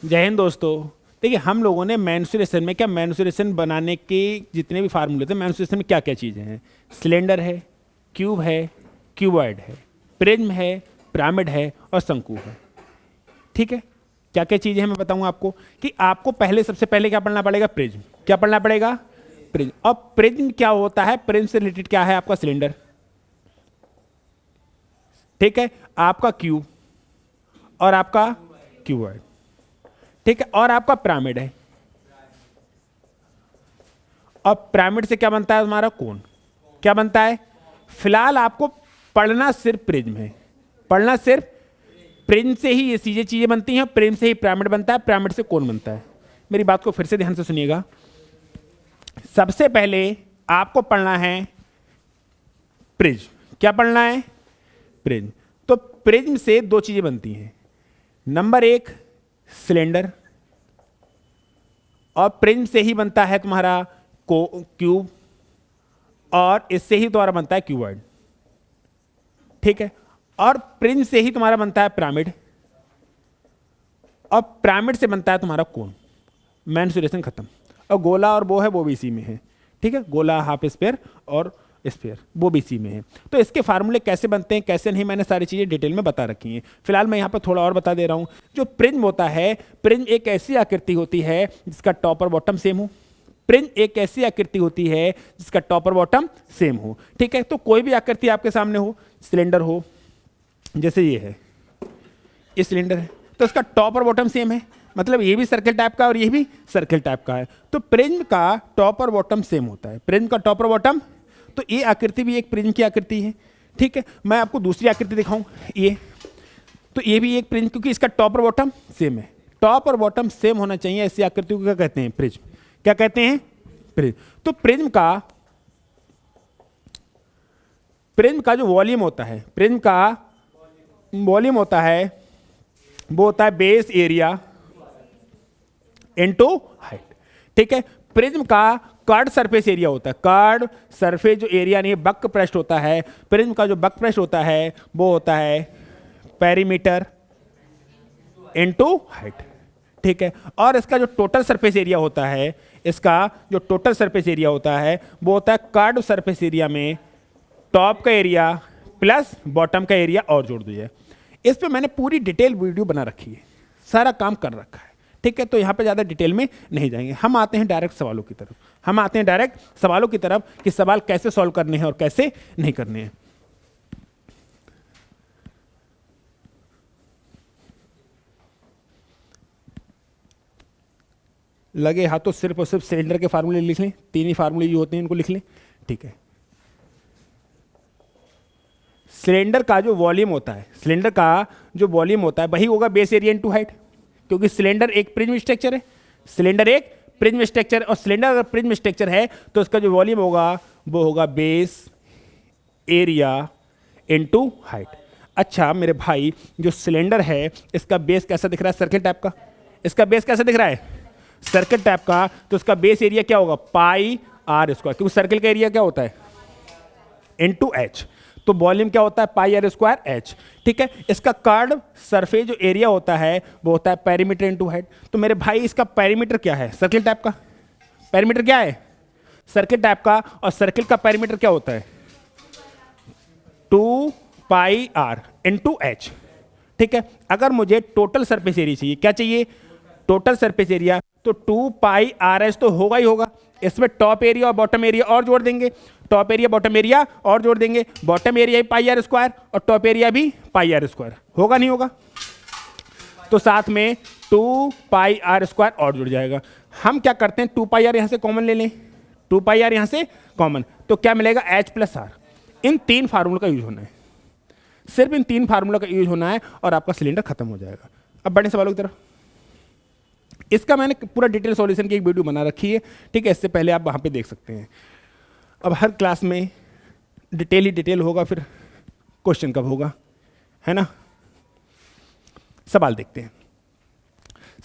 जय हिंद दोस्तों। देखिए हम लोगों ने मेंस्ट्रुएशन में क्या मेंस्ट्रुएशन बनाने के जितने भी फार्मूले थे, मेंस्ट्रुएशन में क्या क्या चीज़ें हैं, सिलेंडर है, क्यूब है, क्यूबॉइड है, प्रिज्म है, पिरामिड है और शंकु है। ठीक है, क्या क्या चीज़ें हैं मैं बताऊंगा आपको कि आपको पहले सबसे पहले क्या पढ़ना पड़ेगा, प्रिज्म। क्या पढ़ना पड़ेगा, प्रिज्म। और प्रिज्म क्या होता है, प्रिज्म से रिलेटेड क्या है आपका सिलेंडर, ठीक है, आपका क्यूब और आपका क्यूबॉइड, ठीक है, और आपका पिरामिड है। और पिरामिड से क्या बनता है हमारा कोन, क्या बनता है। फिलहाल आपको पढ़ना सिर्फ प्रिज्म है, पढ़ना सिर्फ प्रिज्म से ही ये चीजें बनती हैं, प्रिज्म से ही पिरामिड बनता है, पिरामिड से कोन बनता है। मेरी बात को फिर से ध्यान से सुनिएगा। सबसे पहले आपको पढ़ना है प्रिज्म। क्या पढ़ना है, प्रिज्म। तो प्रिज्म से दो चीजें बनती हैं, नंबर एक सिलेंडर, और प्रिज्म से ही बनता है तुम्हारा क्यूब, और इससे ही तुम्हारा बनता है क्यूबॉइड, ठीक है। और प्रिज्म से ही तुम्हारा बनता है पिरामिड, और पिरामिड से बनता है तुम्हारा कोन। मेंस्ट्रुएशन खत्म। और गोला और वो है वो भी इसी में है, ठीक है, गोला हाफ स्फीयर और स्फीयर वो भी इसी में है। तो इसके फार्मूले कैसे बनते हैं कैसे नहीं, मैंने सारी चीज़ें डिटेल में बता रखी हैं। फिलहाल मैं यहाँ पर थोड़ा और बता दे रहा हूँ। जो प्रिज्म होता है, प्रिज्म एक ऐसी आकृति होती है जिसका टॉप और बॉटम सेम हो। प्रिज्म एक ऐसी आकृति होती है जिसका टॉप और बॉटम सेम हो, ठीक है। तो कोई भी आकृति आपके सामने हो, सिलेंडर हो, जैसे ये है, ये सिलेंडर है, तो इसका टॉप और बॉटम सेम है, मतलब ये भी सर्कल टाइप का और ये भी सर्कल टाइप का है। तो प्रिज्म का टॉप और बॉटम सेम होता है, प्रिज्म का टॉप और बॉटम। तो ये आकृति भी एक प्रिज्म की आकृति है, ठीक है। मैं आपको दूसरी आकृति दिखाऊं, ये तो ये भी एक प्रिज्म, क्योंकि इसका टॉप और बॉटम सेम है। टॉप और बॉटम सेम होना चाहिए, ऐसी आकृति को क्या कहते हैं, प्रिज्म। क्या कहते हैं, प्रिज्म। तो प्रिज्म का जो वॉल्यूम होता है, प्रिज्म का वॉल्यूम होता है वो होता है बेस एरिया इनटू हाइट, ठीक है। प्रिज्म का कर्ड सरफेस एरिया होता है, कर्ड सरफेस जो एरिया नहीं बक्र पृष्ठ होता है, प्रिज्म का जो बक्र पृष्ठ होता है वो होता है पेरीमीटर इनटू हाइट, ठीक है। और इसका जो टोटल सरफेस एरिया होता है, इसका जो टोटल सरफेस एरिया होता है वो होता है कर्ड सरफेस एरिया में टॉप का एरिया प्लस बॉटम का एरिया और जोड़ दीजिए। इस पे मैंने पूरी डिटेल वीडियो बना रखी है, सारा काम कर रखा है, ठीक है। तो यहाँ पे ज़्यादा डिटेल में नहीं जाएंगे, हम आते हैं डायरेक्ट सवालों की तरफ। हम आते हैं डायरेक्ट सवालों की तरफ कि सवाल कैसे सॉल्व करने हैं और कैसे नहीं करने हैं। लगे हाथों सिर्फ और सिर्फ सिलेंडर के फार्मूले लिख लें, तीन ही फार्मूले जो होते हैं इनको लिख लें, ठीक है। सिलेंडर का जो वॉल्यूम होता है, सिलेंडर का जो वॉल्यूम होता है वही होगा बेस एरिया इनटू हाइट, क्योंकि सिलेंडर एक प्रिज्म स्ट्रक्चर है, सिलेंडर एक प्रिज्म स्ट्रक्चर, और सिलेंडर अगर प्रिज्म स्ट्रक्चर है तो उसका जो वॉल्यूम होगा वो होगा बेस एरिया इनटू हाइट। अच्छा मेरे भाई, जो सिलेंडर है इसका बेस कैसा दिख रहा है, सर्कल टाइप का। इसका बेस कैसा दिख रहा है, सर्कल टाइप का। तो उसका बेस एरिया क्या होगा, पाई आर स्क्वायर, क्योंकि सर्कल का एरिया क्या होता है, इनटू एच। तो वॉल्यूम क्या होता है, पाई आर स्क्वायर एच, ठीक है। इसका कर्ड सरफेस जो एरिया होता है वो होता है पेरीमीटर इनटू हाइट। तो मेरे भाई इसका पेरीमीटर क्या है, सर्कल टाइप का। पेरीमीटर क्या है, सर्कल टाइप का। और सर्कल का पेरीमीटर क्या होता है, 2 पाई आर इनटू एच, ठीक है। अगर मुझे टोटल सरफेस एरिया चाहिए, क्या चाहिए, टोटल सरफेस एरिया, तो 2 पाई आर एच तो होगा ही होगा। इसमें टॉप एरिया और बॉटम एरिया और जोड़ देंगे, टॉप एरिया बॉटम एरिया और जोड़ देंगे, बॉटम एरिया भी पाई आर स्क्वायर और टॉप एरिया भी पाई आर स्क्वायर, होगा नहीं होगा। तो साथ में 2 पाई आर स्क्वायर और जुड़ जाएगा। हम क्या करते हैं, 2 पाई आर यहां से कॉमन ले लें, 2 पाई आर यहां से कॉमन, तो क्या मिलेगा, एच प्लस आर। इन तीन फार्मूला का यूज होना है, सिर्फ इन तीन फार्मूला का यूज होना है और आपका सिलेंडर खत्म हो जाएगा। अब बड़े सवालों की तरफ, इसका मैंने पूरा डिटेल सॉल्यूशन की एक वीडियो बना रखी है, ठीक है, इससे पहले आप वहाँ पे देख सकते हैं। अब हर क्लास में डिटेल ही डिटेल होगा, फिर क्वेश्चन कब होगा, है ना। सवाल देखते हैं।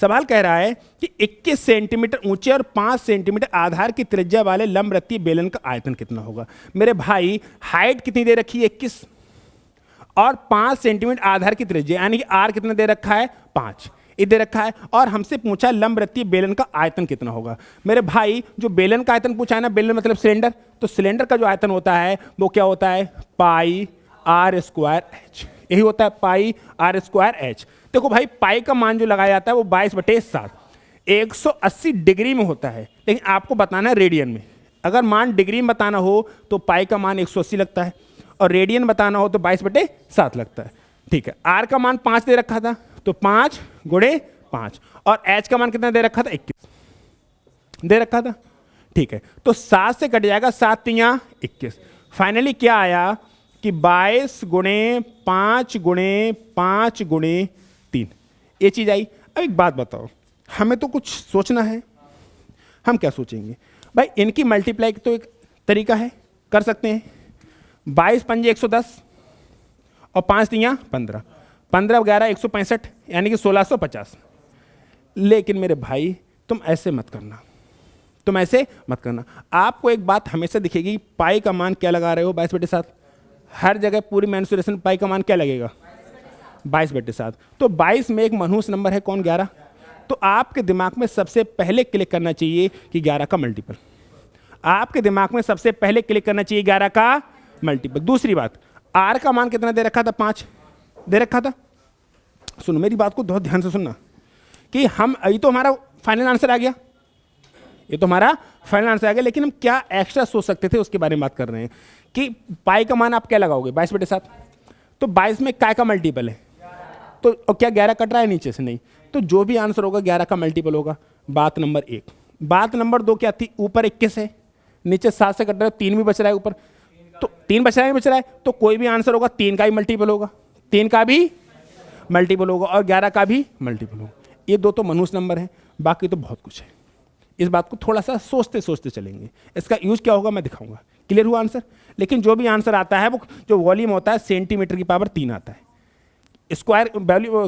सवाल कह रहा है कि 21 सेंटीमीटर ऊंचे और 5 सेंटीमीटर आधार की त्रिज्या वाले लंबवृत्तीय बेलन का आयतन कितना होगा। मेरे भाई हाइट कितनी दे रखी है, 21, और 5 सेंटीमीटर आधार की त्रिज्या, यानी कि आर कितना दे रखा है, 5। ये दे रखा है, और हमसे पूछा लंब वृत्तीय बेलन का आयतन कितना होगा। मेरे भाई जो बेलन का आयतन पूछा है ना, बेलन मतलब सिलेंडर, तो सिलेंडर का जो आयतन होता है वो क्या होता है, पाई आर स्क्वायर एच, यही होता है पाई आर स्क्वायर एच। देखो भाई पाई का मान जो लगाया जाता है वो 22/7 180 डिग्री में होता है, लेकिन आपको बताना है रेडियन में। अगर मान डिग्री में बताना हो तो पाई का मान 180 लगता है, और रेडियन बताना हो तो 22/7 लगता है। ठीक है, आर का मान 5 दे रखा था, तो 5 × 5, और एच का मान कितना दे रखा था, 21 दे रखा था। ठीक है, तो 7 से कट जाएगा, 7 × 21, फाइनली क्या आया कि 22 × 5 × 5 × 3, ये चीज आई। अब एक बात बताओ, हमें तो कुछ सोचना है, हम क्या सोचेंगे भाई, इनकी मल्टीप्लाई तो एक तरीका है, कर सकते हैं। 22 × 5 = 110, और 5 × 15, 15 × 11 = 165, यानी कि 1650। लेकिन मेरे भाई तुम ऐसे मत करना, तुम ऐसे मत करना। आपको एक बात हमेशा दिखेगी, पाई का मान क्या लगा रहे हो, 22/7, हर जगह पूरी मेंसुरेशन पाई का मान क्या लगेगा, 22/7। तो 22 में एक मनहूस नंबर है कौन, 11। तो आपके दिमाग में सबसे पहले क्लिक करना चाहिए कि 11 का मल्टीपल, आपके दिमाग में सबसे पहले क्लिक करना चाहिए 11 का मल्टीपल। दूसरी बात, आर का मान कितना दे रखा था, 5 दे रखा था। सुनो मेरी बात को बहुत ध्यान से सुनना, कि हम अभी तो हमारा फाइनल आंसर आ गया, ये तो हमारा फाइनल आंसर आ गया, लेकिन हम क्या एक्स्ट्रा सोच सकते थे उसके बारे में बात कर रहे हैं। कि पाई का मान आप क्या लगाओगे, 22/7, तो 22 में काय का मल्टीपल है, तो क्या 11 कट रहा है नीचे से, नहीं, तो जो भी आंसर होगा 11 का मल्टीपल होगा। बात नंबर 1। बात नंबर 2 क्या थी, ऊपर 21 है, नीचे 7 से कट रहा है, 3 भी बच रहा है ऊपर, तो 3 बच रहा है, तो कोई भी आंसर होगा 3 का ही मल्टीपल होगा, 3 का भी मल्टीपल होगा, और 11 का भी मल्टीपल होगा। ये 2 तो मनहूस नंबर हैं, बाकी तो बहुत कुछ है। इस बात को थोड़ा सा सोचते सोचते चलेंगे, इसका यूज क्या होगा मैं दिखाऊंगा। क्लियर हुआ आंसर। लेकिन जो भी आंसर आता है वो जो वॉल्यूम होता है सेंटीमीटर की पावर 3 आता है, स्क्वायर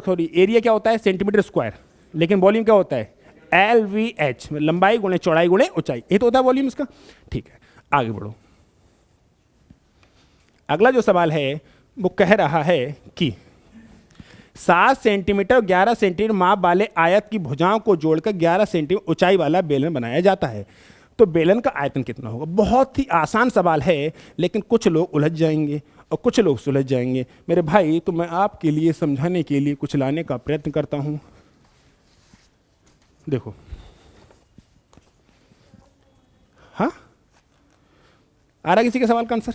सॉरी एरिया क्या होता है सेंटीमीटर स्क्वायर, लेकिन वॉल्यूम क्या होता है LVH, लंबाई गुणे चौड़ाई गुणे ऊंचाई, ये तो होता है वॉल्यूम इसका। ठीक है, आगे बढ़ो। अगला जो सवाल है वो कह रहा है कि 7 सेंटीमीटर और 11 सेंटीमीटर माप वाले आयत की भुजाओं को जोड़कर 11 सेंटीमीटर ऊंचाई वाला बेलन बनाया जाता है, तो बेलन का आयतन कितना होगा। बहुत ही आसान सवाल है, लेकिन कुछ लोग उलझ जाएंगे और कुछ लोग सुलझ जाएंगे। मेरे भाई तो मैं आपके लिए समझाने के लिए कुछ लाने का प्रयत्न करता हूं। देखो, हाँ आ रहा किसी के सवाल का आंसर,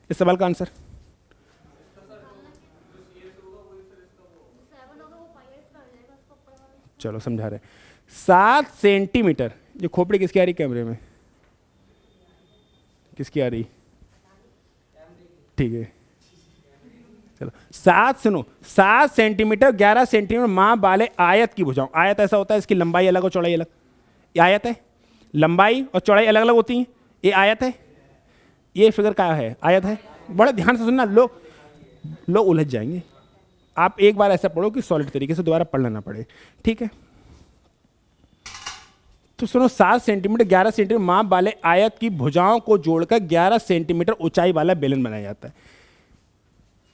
इस सवाल का आंसर चलो समझा रहे। 7 सेंटीमीटर, ये खोपड़ी किसकी आ रही कैमरे में, किसकी आ रही, ठीक है चलो। 7 सेंटीमीटर 11 सेंटीमीटर माप वाले आयत की भुजाओं, आयत ऐसा होता है इसकी लंबाई अलग और चौड़ाई अलग, ये आयत है, लंबाई और चौड़ाई अलग अलग होती है, ये आयत है, ये फिगर क्या है, आयत है। बड़े ध्यान से सुनना, लोग उलझ जाएंगे। आप एक बार ऐसा पढ़ो कि सॉलिड तरीके से दोबारा पढ़ना ना पड़े, ठीक है। तो सुनो, 7 सेंटीमीटर 11 सेंटीमीटर माप वाले आयत की भुजाओं को जोड़कर 11 सेंटीमीटर ऊंचाई वाला बेलन बनाया जाता है।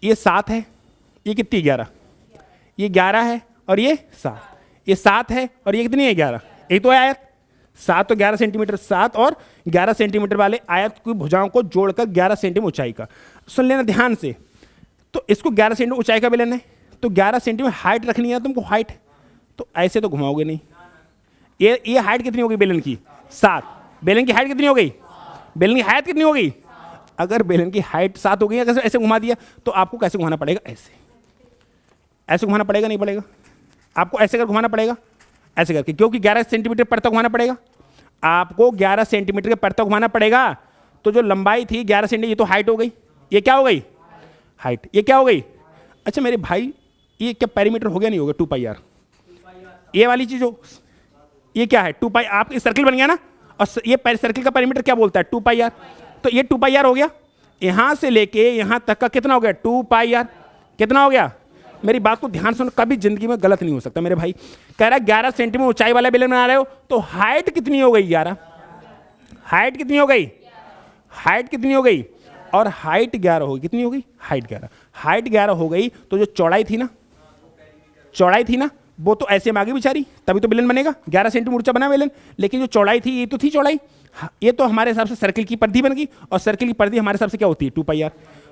ये 7 है, ये कितनी 11, ये 11 है और ये 7, ये 7 है और ये कितनी है 11, यही तो है आयत। 7 और 11 सेंटीमीटर, 7 और 11 सेंटीमीटर वाले आयत की भुजाओं को जोड़कर 11 सेंटीमीटर ऊंचाई का। सुन लेना ध्यान से, तो इसको 11 सेंटीमीटर ऊंचाई का बेलन है, तो 11 सेंटीमीटर हाइट रखनी है तुमको, हाइट तो ऐसे तो घुमाओगे नहीं। ये हाइट कितनी होगी बेलन की, 7, बेलन की हाइट कितनी हो गई, बेलन की हाइट कितनी हो गई, अगर बेलन की हाइट 7 हो गई, अगर ऐसे घुमा दिया तो आपको कैसे घुमाना पड़ेगा, ऐसे घुमाना पड़ेगा, नहीं पड़ेगा आपको ऐसे कर घुमाना पड़ेगा, ऐसे करके, क्योंकि 11 सेंटीमीटर पर तक घुमाना पड़ेगा आपको, 11 सेंटीमीटर के पर तक घुमाना पड़ेगा। तो जो लंबाई थी 11 सेंटीमीटर, ये तो हाइट हो गई, ये क्या हो गई हाइट, ये क्या हो गई। अच्छा मेरे भाई ये क्या पेरीमीटर हो गया, नहीं हो गया 2πr, ये वाली चीज हो, ये क्या है 2π, आप इस सर्किल बन गया ना, और ये सर्किल का पेरीमीटर क्या बोलता है 2πr, तो ये 2πr हो गया, यहां से लेके यहां तक का कितना हो गया 2πr, कितना हो गया। मेरी बात को ध्यान सुनो, कभी जिंदगी में गलत नहीं हो सकता मेरे भाई। कह रहा है 11 सेंटीमीटर ऊंचाई वाला बेलन बना रहे हो, तो हाइट कितनी हो गई 11, हाइट कितनी हो गई, हाइट कितनी हो गई, और हाइट 11 होगी, कितनी हो गई हाइट 11, हाइट 11 हो गई, तो जो चौड़ाई थी ना, चौड़ाई थी ना वो तो ऐसे में आगे बेचारी, तभी तो बेलन बनेगा, 11 सेंटीमीटर ऊंचा बना बेलन, लेकिन जो चौड़ाई थी ये तो थी चौड़ाई, ये तो हमारे हिसाब से सर्किल की परिधि बन गई, और सर्किल की परिधि हमारे हिसाब से क्या होती है 2 पाई आर।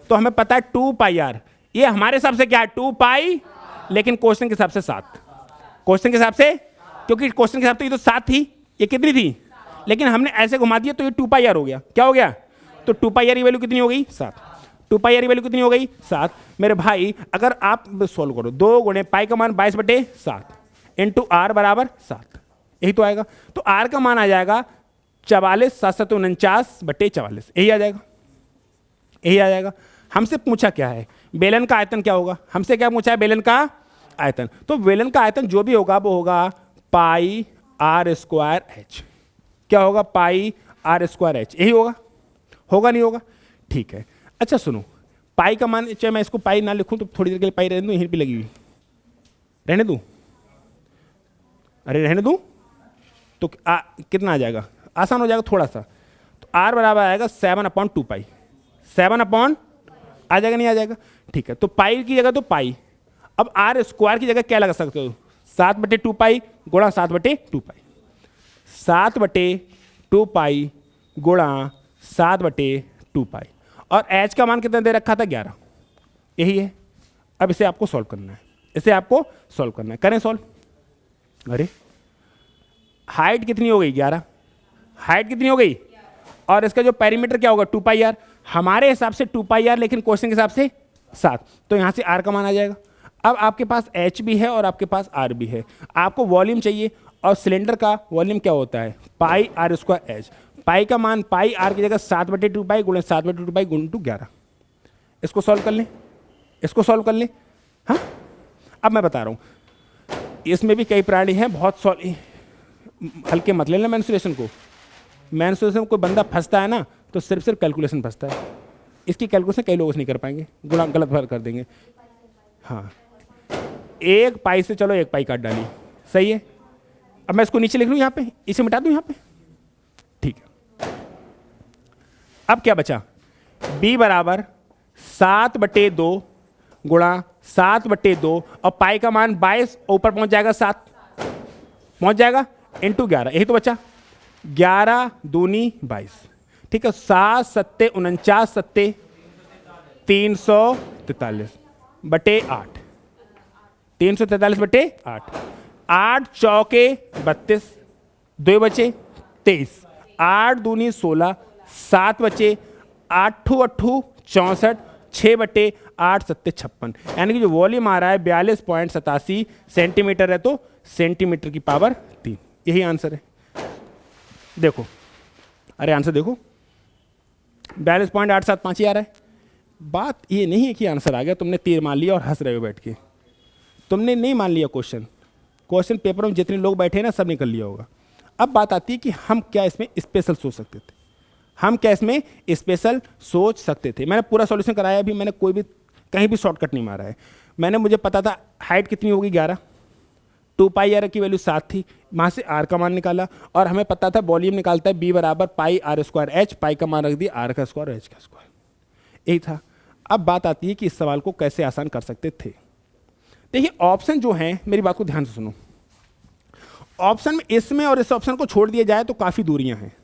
तो हमें पता है 2 पाई आर, ये हमारे हिसाब से क्या है 2 पाई, लेकिन क्वेश्चन के हिसाब से 7, क्वेश्चन के हिसाब से, क्योंकि क्वेश्चन के हिसाब से ये तो 7 थी, ये कितनी थी, लेकिन हमने ऐसे घुमा दिया तो ये 2 पाई आर हो गया। क्या हो गया? तो 2 पाई आर की वैल्यू कितनी हो गई? 7। 2 पाई आर की वैल्यू कितनी हो गई? 7। मेरे भाई अगर आप सोल्व करो, 2 गुणे पाई का मान 22/7 इंटू आर बराबर 7, यही तो आएगा। तो आर का मान आ जाएगा 44 7 7 49/44, यही आ जाएगा, यही आ जाएगा। हमसे पूछा क्या है? बेलन का आयतन क्या होगा? हमसे क्या पूछा है? बेलन का आयतन। तो बेलन का आयतन जो भी होगा वो होगा पाई आर स्क्वायर एच। क्या होगा? पाई आर स्क्वायर एच, यही होगा, होगा नहीं होगा? ठीक है। अच्छा सुनो, पाई का मान, चाहे मैं इसको पाई ना लिखूं तो थोड़ी देर के लिए पाई रहने दूं, यहीं पे लगी हुई रहने दूं, अरे रहने दूं तो कितना आ जाएगा? आसान हो जाएगा थोड़ा सा। तो आर बराबर आएगा 7/2 पाई, 7 आ जाएगा नहीं आ जाएगा? ठीक है। तो पाई की जगह तो पाई, अब आर स्क्वायर की जगह क्या लगा सकते हो? 7/2 पाई गुणा 7/2 पाई, 7/2 पाई गुणा 7/2 पाई, और एच का मान कितना दे रखा था? 11, यही है। अब इसे आपको सॉल्व करना है, इसे आपको सॉल्व करना है, करें सॉल्व। अरे हाइट कितनी हो गई? 11, हाइट कितनी हो गई? और इसका जो पेरीमीटर क्या होगा? 2 पाई आर, हमारे हिसाब से 2 पाई आर, लेकिन क्वेश्चन के हिसाब से 7, तो यहां से आर का मान आ जाएगा। अब आपके पास एच भी है और आपके पास आर भी है, आपको वॉल्यूम चाहिए, और सिलेंडर का वॉल्यूम क्या होता है? पाई आर स्क्वायर एच। पाई का मान पाई आर की जगह 7/2 पाई गुणे 7/2 पाई गुणटू 11। इसको सॉल्व कर लें, इसको सॉल्व कर लें। हाँ, अब मैं बता रहा हूँ, इसमें भी कई प्राणी हैं, बहुत हल्के मत लेना मेंस्ट्रुएशन को। मेंस्ट्रुएशन में कोई बंदा फंसता है ना तो सिर्फ कैलकुलेशन फंसता है, इसकी कैलकुलेशन कई लोग नहीं कर पाएंगे, गुणा गलत भर कर देंगे। हाँ, 1 पाई से चलो 1 पाई काट डाली, सही है। अब मैं इसको नीचे लिख लूँ यहाँ पे, इसे मिटा दूँ यहाँ पे, ठीक है। अब क्या बचा? b बराबर 7/2 गुणा 7/2, और पाई का मान 22, ऊपर पहुंच जाएगा 7, पहुंच जाएगा, इंटू 11, यही तो बचा। 11 दूनी 22, ठीक है। 7 7 49 7 343/8, 343/8, 8 चौके 32, 2 बचे 23, 8 दूनी 16, 7 बचे, 8 8 64, 6/8 7 56, यानी कि जो वॉल्यूम आ रहा है 42.87 सेंटीमीटर है, तो सेंटीमीटर की पावर 3, यही आंसर है। देखो, अरे आंसर देखो, 42.875 ही आ रहा है। बात ये नहीं है कि आंसर आ गया, तुमने तीर मान लिया और हंस रहे हो बैठ के, तुमने नहीं मान लिया क्वेश्चन। क्वेश्चन पेपर में जितने लोग बैठे हैं ना, सब निकल लिया होगा। अब बात आती है कि हम क्या इसमें स्पेशल सोच सकते थे, हम क्या इसमें स्पेशल सोच सकते थे। मैंने पूरा सॉल्यूशन कराया, अभी मैंने कोई भी कहीं भी शॉर्टकट नहीं मारा है। मैंने, मुझे पता था हाइट कितनी होगी 11, 2 पाई आर की वैल्यू 7 थी, वहाँ से आर का मान निकाला, और हमें पता था वॉल्यूम निकालता है b बराबर पाई आर स्क्वायर एच, पाई का मान रख दिया आर का स्क्वायर एच का स्क्वायर, यही था। अब बात आती है कि इस सवाल को कैसे आसान कर सकते थे। देखिए ऑप्शन जो हैं, मेरी बात को ध्यान से सुनो, ऑप्शन में इसमें और इस ऑप्शन को छोड़ दिया जाए तो काफ़ी दूरियां हैं,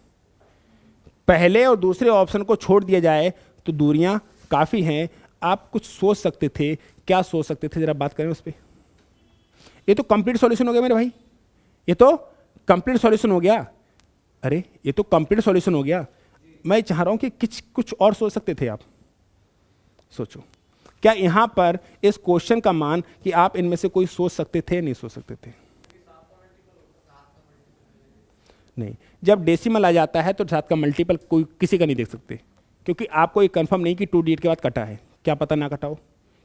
पहले और दूसरे ऑप्शन को छोड़ दिया जाए तो दूरियां काफ़ी हैं। आप कुछ सोच सकते थे, क्या सोच सकते थे, जरा बात करें उस पर। ये तो कंप्लीट सॉल्यूशन हो गया मेरे भाई, ये तो कंप्लीट सॉल्यूशन हो गया। अरे ये तो कंप्लीट सॉल्यूशन हो गया। मैं चाह रहा हूं कि कुछ और सोच सकते थे आप। सोचो, क्या यहां पर इस क्वेश्चन का मान कि आप इनमें से कोई सोच सकते थे, नहीं सोच सकते थे? नहीं, जब डेसिमल आ जाता है तो 7 का मल्टीपल कोई किसी का नहीं देख सकते, क्योंकि आपको ये कंफर्म नहीं कि 2 डिजिट के बाद कटा है, क्या पता ना कटा हो,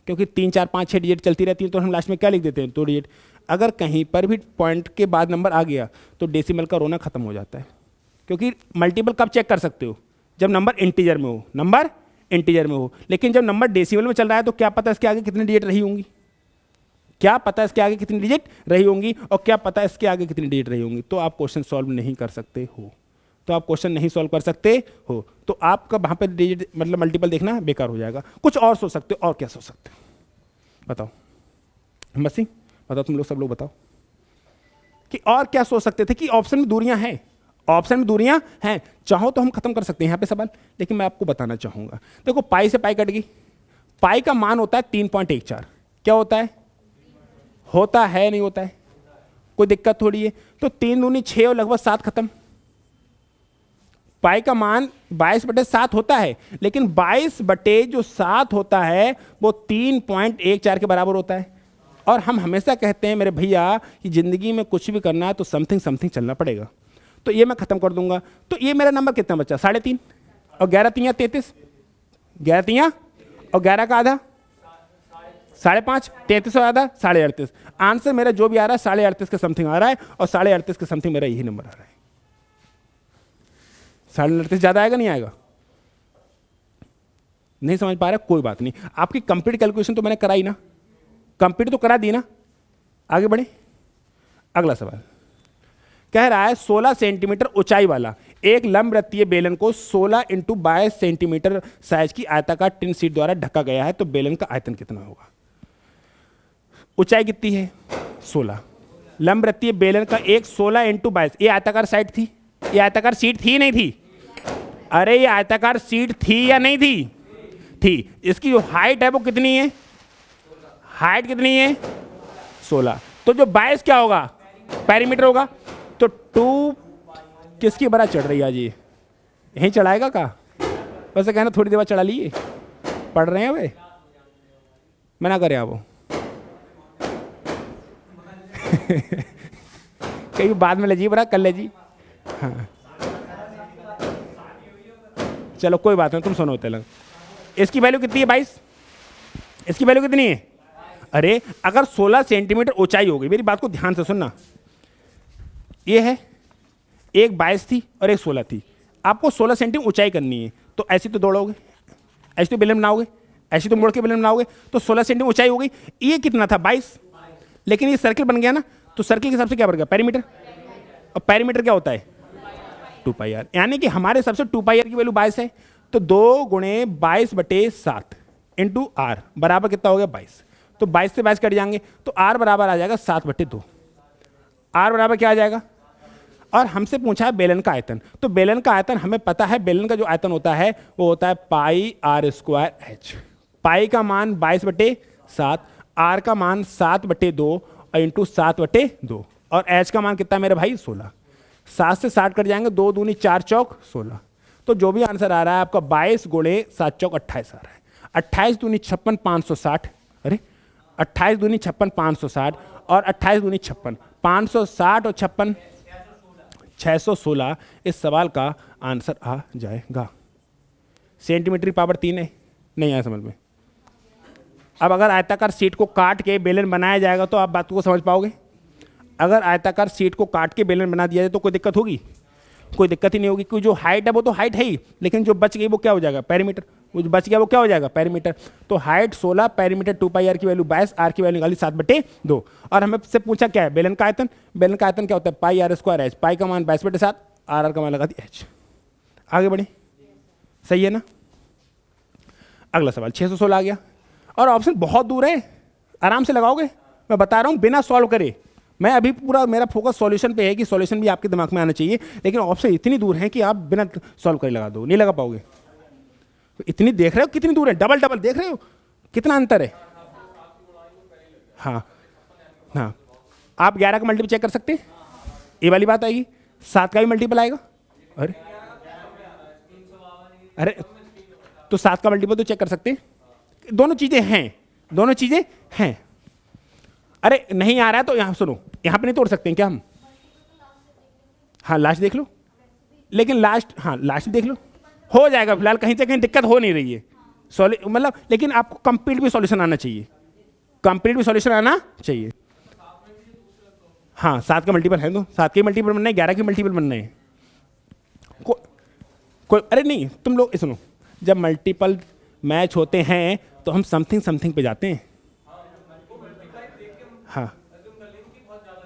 क्योंकि 3 4 5 6 डिजिट चलती रहती है, तो हम लास्ट में क्या लिख देते हैं? 2 डिजिट। अगर कहीं पर भी पॉइंट के बाद नंबर आ गया तो डेसिमल का रोना खत्म हो जाता है, क्योंकि मल्टीपल कब चेक कर सकते हो? जब नंबर इंटीजर में हो, नंबर इंटीजर में हो। लेकिन जब नंबर डेसिमल में चल रहा है तो क्या पता इसके आगे कितनी डिजिट रही होंगी, क्या पता इसके आगे कितनी डिजिट रही होंगी, और क्या पता इसके आगे कितनी डिजिट रही होंगी, तो आप क्वेश्चन सॉल्व नहीं कर सकते हो, तो आप क्वेश्चन नहीं सॉल्व कर सकते हो, तो आपका वहाँ पे डिजिट मतलब मल्टीपल देखना बेकार हो जाएगा। कुछ और सोच सकते हो, और क्या सोच सकते हो बताओ? मसी बताओ, तुम लोग सब लोग बताओ। कि और क्या सोच सकते थे कि ऑप्शन में दूरियां हैं, ऑप्शन में दूरियां हैं, चाहो तो हम खत्म कर सकते हैं यहाँ पे सवाल, लेकिन मैं आपको बताना चाहूंगा। देखो पाई से पाई कट गई, पाई का मान होता है 3.14, क्या होता है? होता है नहीं होता है? कोई दिक्कत थोड़ी है। तो 3 दूनी 6 और लगभग 7 खत्म। पाई का मान 22/7 होता है, लेकिन 22/7 होता है वो 3.14 के बराबर होता है। और हम हमेशा कहते हैं मेरे भैया कि जिंदगी में कुछ भी करना है तो समथिंग समथिंग चलना पड़ेगा। तो ये मैं खत्म कर दूंगा। तो ये मेरा नंबर कितना बचा? 3.5 और 11 तियां 33, 11 तियां और 11 का आधा 5.5, 33 और आधा 38.5। आंसर मेरा जो भी आ रहा है 38.5 के समथिंग आ रहा है, और 38.5 के समथिंग मेरा यही नंबर आ रहा है। 38.5 ज्यादा आएगा नहीं आएगा? नहीं समझ पा रहा? कोई बात नहीं, आपकी कंप्लीट कैलकुलेशन तो मैंने कराई ना, कंप्लीट तो करा दी ना। आगे बढ़े, अगला सवाल कह रहा है 16 सेंटीमीटर ऊंचाई वाला एक लंबवृत्तीय बेलन को 16 × 22 सेंटीमीटर साइज की आयताकार टिन शीट द्वारा ढका गया है, तो बेलन का आयतन कितना होगा? ऊंचाई कितनी है? 16। लंबवृत्तीय बेलन का एक 16 × 22, ये आयताकार साइड थी, ये आयताकार शीट थी नहीं थी? अरे ये आयताकार शीट थी या नहीं थी? थी। इसकी जो हाइट है वो कितनी है? हाइट कितनी है? 16। तो जो 22 क्या होगा? पेरीमीटर होगा। तो 2 किसकी बराबर चढ़ रही है आज? ये यहीं चढ़ाएगा का? वैसे कहना थोड़ी देर बाद चढ़ा लिए, पढ़ रहे हैं वे, मैं ना करें वो कहीं बाद में ले जी बरा कर ले जी। हाँ चलो कोई बात नहीं, तुम सुनो होते लग। इसकी वैल्यू कितनी है? 22। इसकी वैल्यू कितनी है? अरे अगर 16 सेंटीमीटर ऊंचाई होगी, मेरी बात को ध्यान से सुनना, ये है एक 22 थी और एक 16 थी, आपको 16 सेंटीमीटर ऊंचाई करनी है, तो ऐसी तो दौड़ोगे, ऐसी तो बेलन बनाओगे, ऐसी तो मुड़ के बेलन बनाओगे, तो 16 सेंटीमीटर ऊंचाई हो गई। ये कितना था? 22। लेकिन ये सर्किल बन गया ना, तो सर्किल के हिसाब से क्या बन गया? पेरीमीटर। और पेरीमीटर क्या होता है? 2πr। यानी कि हमारे हिसाब से 2πr की वैल्यू 22 है, तो 2 × 22/7 × r बराबर कितना हो गया? 22। तो 22 से 22 कट जाएंगे, तो r बराबर आ जाएगा 7/2। r बराबर क्या आ जाएगा? और हमसे पूछा है बेलन का आयतन, तो बेलन का आयतन हमें पता है, बेलन का जो आयतन होता है वो होता है πr²h। पाई का मान 22/7, r का मान 7/2 और इंटू 7/2, और h का मान कितना मेरे भाई? 16। 7 से 60 कट जाएंगे, 2 दूनी 4 चौक 16। तो जो भी आंसर आ रहा है आपका 22 × 7 चौक 28 आ रहा है। 28 दूनी 56 560, अरे 28 दूनी 56 560 और 28 दूनी 56 560 और 56 616 इस सवाल का आंसर आ जाएगा। सेंटीमीटर की पावर 3 है, नहीं आया समझ में? अब अगर आयताकार शीट को काट के बेलन बनाया जाएगा तो आप बात को समझ पाओगे। अगर आयताकार शीट को काट के बेलन बना दिया जाए तो कोई दिक्कत होगी? कोई दिक्कत ही नहीं होगी, क्योंकि जो हाइट है वो तो हाइट है ही, लेकिन जो बच गई वो क्या हो जाएगा? पेरीमीटर। वो जो बच गया वो क्या हो जाएगा? पेरीमीटर। तो हाइट 16, पेरीमीटर 2πr की वैल्यू 22, r की वैल्यू निकाली 7/2। और हमें से पूछा क्या है? बेलन का आयतन। बेलन का आयतन क्या होता है? πr²h। पाई का मान 22/7, r का मान लगा दी h। आगे बढ़े, सही है ना? अगला सवाल 616 आ गया, और ऑप्शन बहुत दूर है, आराम से लगाओगे, मैं बता रहा हूँ, बिना सॉल्व करे। मैं अभी पूरा मेरा फोकस सॉल्यूशन पे है कि सॉल्यूशन भी आपके दिमाग में आना चाहिए, लेकिन ऑप्शन इतनी दूर है कि आप बिना सॉल्व करे लगा दो, नहीं लगा पाओगे। तो इतनी देख रहे हो कितनी दूर है? डबल डबल देख रहे हो कितना अंतर है? हाँ हाँ, आप 11 का मल्टीपल चेक कर सकते हैं, ये वाली बात आएगी। 7 का भी मल्टीपल आएगा। अरे अरे तो 7 का मल्टीपल तो चेक कर सकते हैं। दोनों चीजें हैं, दोनों चीजें हैं। अरे नहीं आ रहा है तो यहाँ सुनो, यहाँ पे नहीं तोड़ सकते हैं क्या हम? हाँ लास्ट देख लो, लेकिन लास्ट, हाँ लास्ट देख लो, हो जाएगा। फिलहाल कहीं से कहीं दिक्कत हो नहीं रही है, मतलब, लेकिन आपको कंप्लीट भी सॉल्यूशन आना चाहिए, कंप्लीट भी सॉल्यूशन आना चाहिए। हाँ 7 का मल्टीपल है तो 7 के मल्टीपल बनना है, 11 के मल्टीपल बनना है। कोई अरे नहीं, तुम लोग सुनो, जब मल्टीपल मैच होते हैं तो हम समथिंग समथिंग पे जाते हैं। हाँ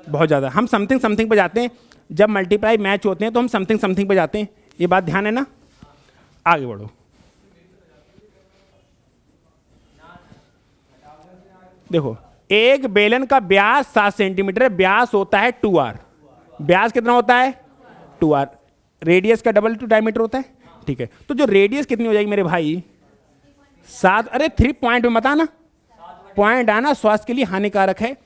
बहुत ज़्यादा हम समथिंग समथिंग पे जाते हैं, जब मल्टीप्लाई मैच होते हैं तो हम समथिंग समथिंग पे जाते हैं, ये बात ध्यान है ना? आगे बढ़ो। देखो एक बेलन का व्यास 7 सेंटीमीटर है, व्यास होता है 2r, व्यास कितना होता है 2r, रेडियस का डबल टू डायमीटर होता है, ठीक है। तो जो रेडियस कितनी हो जाएगी मेरे भाई 7, अरे 3 पॉइंट में मत आना, पॉइंट आना स्वास्थ्य के लिए हानिकारक है।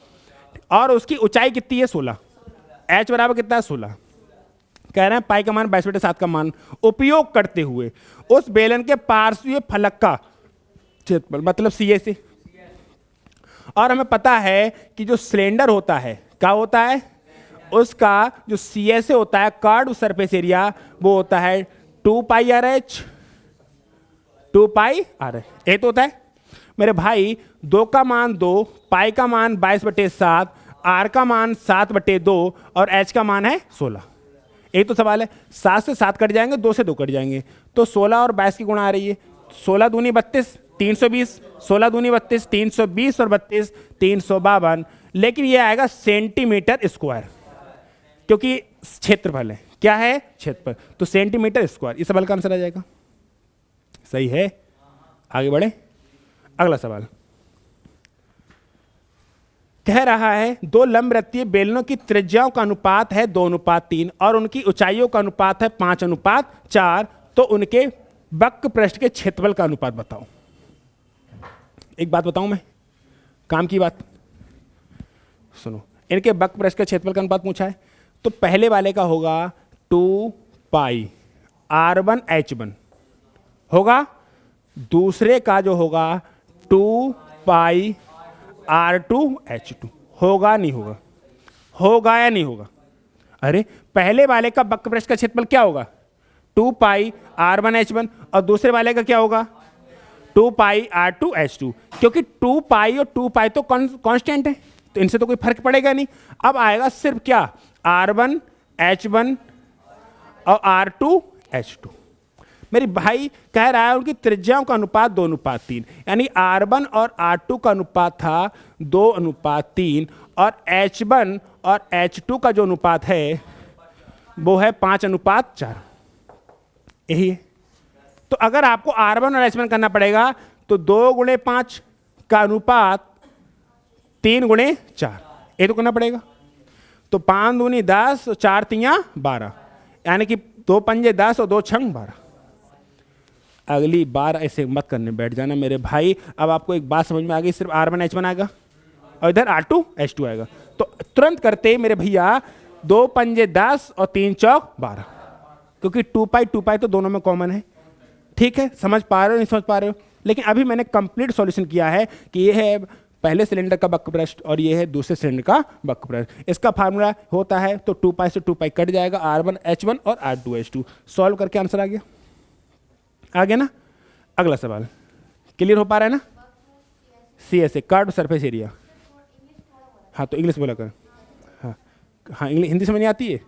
और उसकी ऊंचाई कितनी है 16, h बराबर कितना है 16, कह रहे हैं पाई का मान 22/7 का मान उपयोग करते हुए उस बेलन के पार्श्वीय फलक का क्षेत्रफल मतलब CA से। और हमें पता है कि जो सिलेंडर होता है क्या होता है, उसका जो CA से होता है कर्व सरफेस एरिया वो होता है 2 पाई RH, 2 पाई RH, ये तो होता है मेरे भाई 2 का मान 2, पाई का मान 22/7, R का मान 7/2 और H का मान है 16। यही तो सवाल है, 7 से 7 कट जाएंगे, 2 से 2 कट जाएंगे, तो 16 और 22 की गुणा आ रही है, 16 दूनी 32 320, 16 दूनी 32 320 और 32 352, लेकिन ये आएगा सेंटीमीटर स्क्वायर क्योंकि क्षेत्रफल है, क्या है क्षेत्रफल, तो सेंटीमीटर स्क्वायर, इस सवाल का आंसर आ जाएगा। सही है, आगे बढ़े। अगला सवाल कह रहा है 2 लंबवृत्तीय बेलनों की त्रिज्याओं का अनुपात है 2:3 और उनकी ऊंचाइयों का अनुपात है 5:4, तो उनके वक्र पृष्ठ के क्षेत्रफल का अनुपात बताओ। एक बात बताऊं मैं, काम की बात सुनो, इनके वक्र पृष्ठ के क्षेत्रफल का अनुपात पूछा है, तो पहले वाले का होगा 2 पाई R1 H1 होगा, दूसरे का जो होगा 2 पाई R2 H2 होगा नहीं होगा, होगा या नहीं होगा। अरे पहले वाले का वक्र पृष्ठ का क्षेत्रफल क्या होगा 2 पाई R1 H1 और दूसरे वाले का क्या होगा 2 पाई R2 H2, क्योंकि 2 पाई और 2 पाई तो कांस्टेंट है, तो इनसे तो कोई फर्क पड़ेगा नहीं। अब आएगा सिर्फ क्या R1 H1 और R2 H2। मेरी भाई कह रहा है उनकी त्रिज्याओं का अनुपात 2:3, यानी R1 और R2 का अनुपात था 2:3 और H1 और H2 का जो अनुपात है वो है 5:4, यही है। तो अगर आपको R1 और H1 करना पड़ेगा तो 2x5 का अनुपात 3x4, ये तो करना पड़ेगा। तो 5 दूनी 10 और 4 तियां 12, यानी कि 2 पंजे 10 और 2 छंग 12। अगली बार ऐसे मत करने बैठ जाना मेरे भाई। अब आपको एक बात समझ में आ गई, सिर्फ R1 H1 आएगा और इधर R2 H2 आएगा, तो तुरंत करते मेरे भैया 2 पंजे 10 और 3 चौक 12, क्योंकि 2 पाई तो दोनों में कॉमन है। ठीक है, समझ पा रहे हो नहीं समझ पा रहे हो, लेकिन अभी मैंने कंप्लीट सॉल्यूशन किया है कि ये है पहले सिलेंडर का वक्र पृष्ठ और ये है दूसरे सिलेंडर का वक्र पृष्ठ। इसका फार्मूला होता है तो 2 पाई से 2 पाई कट जाएगा, R1 H1 और R2 H2। सॉल्व करके आंसर आ गया, आ गया ना। अगला सवाल क्लियर हो पा रहा है ना। CSA कर्व सरफेस एरिया, हाँ तो इंग्लिश बोला कर, हाँ हाँ इंग्लिश हिंदी समझ नहीं आती है,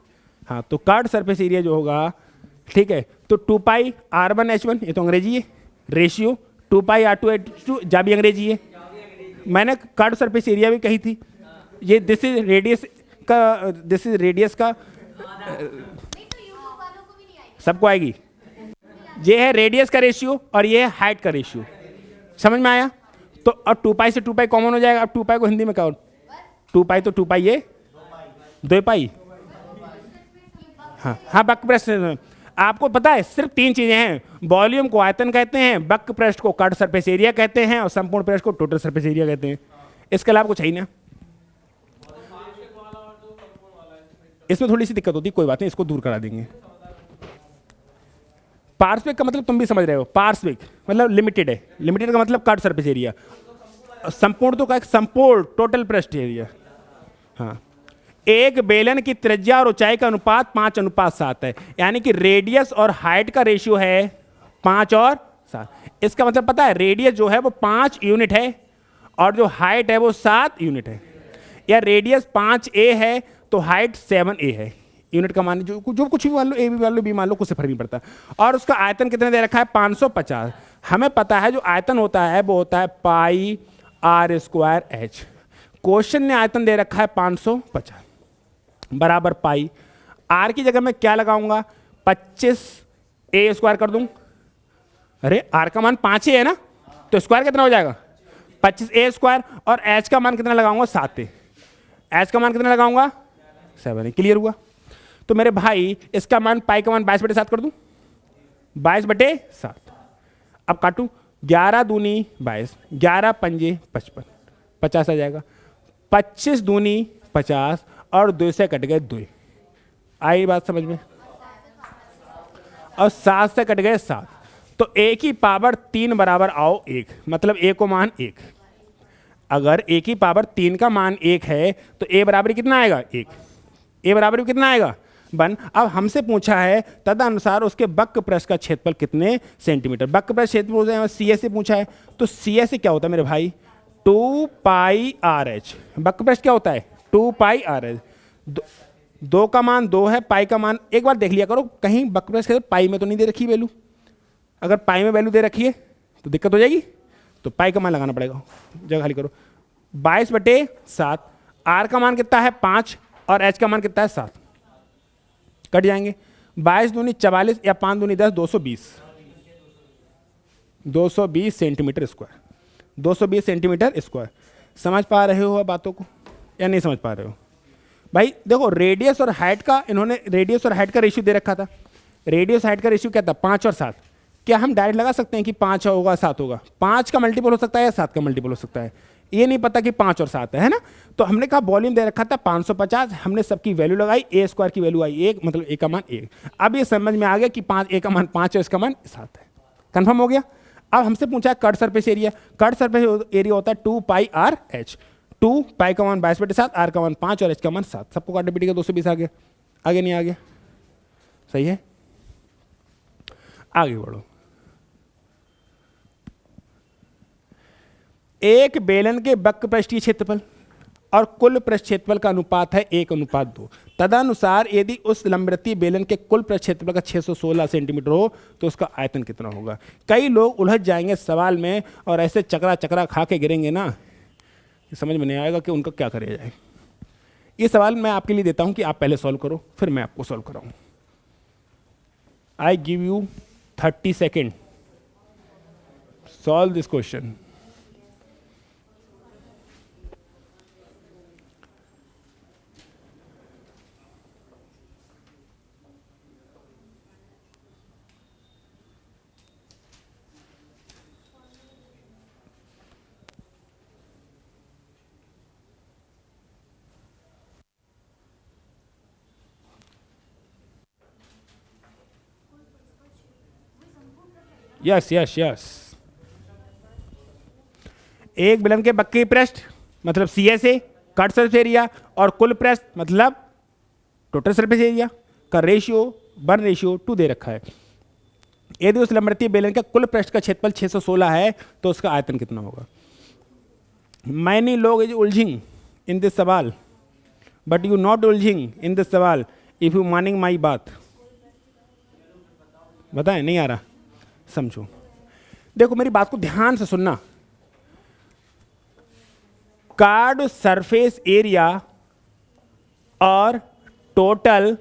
हाँ तो कर्व सरफेस एरिया जो होगा, ठीक है, तो 2 पाई R1 H1 ये तो अंग्रेजी है, रेशियो 2 पाई R2 H2 जा भी अंग्रेजी है। मैंने कर्व सरफेस एरिया भी कही थी, ये दिस इज रेडियस का सबको आएगी, ये है रेडियस का रेशियो और ये है हाइट का रेशियो, समझ में आया। तो अब 2 पाई से 2 पाई कॉमन हो जाएगा। अब 2 पाई को हिंदी में क्या, 2 पाई तो 2 पाई ये 2 पाई, हाँ हाँ वक्र पृष्ठ। आपको पता है सिर्फ 3 चीजें हैं, वॉल्यूम को आयतन कहते हैं, वक्र पृष्ठ को कर्व सरफेस एरिया कहते हैं और संपूर्ण पृष्ठ को टोटल सरफेस एरिया कहते हैं। इसके अलावा कुछ है ही ना। इसमें थोड़ी सी दिक्कत होती है, कोई बात नहीं, इसको दूर करा देंगे। पार्श्विक का मतलब तुम भी समझ रहे हो, पार्श्विक मतलब लिमिटेड है, लिमिटेड का मतलब कर्व सरफेस एरिया, संपूर्ण तो का संपूर्ण टोटल पृष्ठ एरिया। हाँ, एक बेलन की त्रिज्या और ऊंचाई का अनुपात 5:7 है, यानी कि रेडियस और हाइट का रेशियो है 5 और 7। इसका मतलब पता है, रेडियस जो है वो 5 यूनिट है और जो हाइट है वो 7 यूनिट है, या रेडियस 5a है तो हाइट 7a है। यूनिट का मान जो कुछ भी मान लो, ए भी मान लो, बी मान लो, कुछ से फर्क नहीं पड़ता। और उसका आयतन कितना दे रखा है 550। हमें पता है जो आयतन होता है वो होता है पाई R² H। क्वेश्चन ने आयतन दे रखा है 550 बराबर पाई, R की जगह मैं क्या लगाऊंगा 25a² कर दूं। अरे R का मान 5a है ना, तो स्क्वायर कितना हो जाएगा 25a², और H का मान कितना लगाऊंगा 7a। H का मान कितना लगाऊंगा 7a। क्लियर हुआ। तो मेरे भाई इसका मान पाई का मान 22/7 कर दूं, 22/7। अब काटूं, 11 दूनी 22, 11 पंजे 55, 50 आ जाएगा, 25 दूनी 50 और 2 से कट गए 2। आई बात समझ में? और 7 से कट गए 7, तो a की पावर 3 बराबर आओ 1, मतलब a को मान 1। अगर a की पावर 3 का मान 1 है तो a बराबर कितना आएगा? 1। a बराबर कितना आएगा? 1। अब हमसे पूछा है तदनुसार उसके वक्र पृष्ठ का क्षेत्रफल कितने सेंटीमीटर। वक्र पृष्ठ क्षेत्रफल cs से पूछा है, तो cs से क्या होता है मेरे भाई? 2 पाई आर एच। वक्र पृष्ठ क्या होता है? 2 पाई आर एच। 2 का मान 2 है, पाई का मान एक बार देख लिया करो, कहीं वक्र पृष्ठ के पाई में तो नहीं दे रखी वैल्यू। अगर पाई में वैल्यू दे रखी है तो दिक्कत हो जाएगी, तो पाई का मान लगाना पड़ेगा। जगह खाली करो, 22/7। आर का मान कितना है? 5 और एच का मान कितना है? 7। कट जाएंगे, 22 दूनी 44 या 5 दूनी 10, 220, 220 सेंटीमीटर स्क्वायर, 220 सेंटीमीटर स्क्वायर। समझ पा रहे हो बातों को या नहीं समझ पा रहे हो? भाई देखो, रेडियस और हाइट का, इन्होंने रेडियस और हाइट का रेशियो दे रखा था। रेडियस हाइट का रेशियो क्या था? 5 और 7। क्या हम डायरेक्ट लगा सकते हैं कि 5 होगा 7 होगा? 5 का मल्टीपल हो सकता है या 7 का मल्टीपल हो सकता है? ये नहीं पता कि 5 और 7 है ना। तो हमने कहा वॉल्यूम दे रखा था 550, हमने सबकी वैल्यू लगाई, ए स्क्वायर की वैल्यू आई 1, मतलब ए का मान 1। अब ये समझ में आ गया कि 5, ए का मान 5 है, इसका मान 7 है। कंफर्म हो गया? अब हमसे पूछा है cut surface area. Cut surface area होता है 2 पाई आर एच। 2 पाई का मान 22/7, आर का मान 5 और एच का मान 7। सबको काटे पीटी का 220 आ गया। आगे नहीं आ गया? सही है, आगे बढ़ो। एक बेलन के वक्र पृष्ठीय क्षेत्रफल और कुल पृष्ठ क्षेत्रफल का अनुपात है 1:2। तदनुसार यदि उस लंबवृत्तीय बेलन के कुल पृष्ठ क्षेत्रफल का 616 सेंटीमीटर हो तो उसका आयतन कितना होगा? कई लोग उलझ जाएंगे सवाल में और ऐसे चकरा चकरा खा के गिरेंगे ना, समझ में नहीं आएगा कि उनका क्या करें जाए। ये सवाल मैं आपके लिए देता हूं कि आप पहले सॉल्व करो, फिर मैं आपको सॉल्व कराऊं। I give you 30 second, solve this question. Yes yes yes, एक बेलन के वक्रीय पृष्ठ मतलब CSA, कट सरफेस एरिया, और कुल पृष्ठ मतलब टोटल सरफेस एरिया का रेशियो 1:2 दे रखा है। यदि उस लंबवृत्तीय बेलन का कुल पृष्ठ का क्षेत्रफल 616 है तो उसका आयतन कितना होगा? मैनी लोग इज उलझिंग इन दिस सवाल, बट यू नॉट उलझिंग इन दिस सवाल इफ यू मानिंग माई बात। बताएं, नहीं आ रहा? समझो, देखो मेरी बात को ध्यान से सुनना। कार्ड सरफेस एरिया और टोटल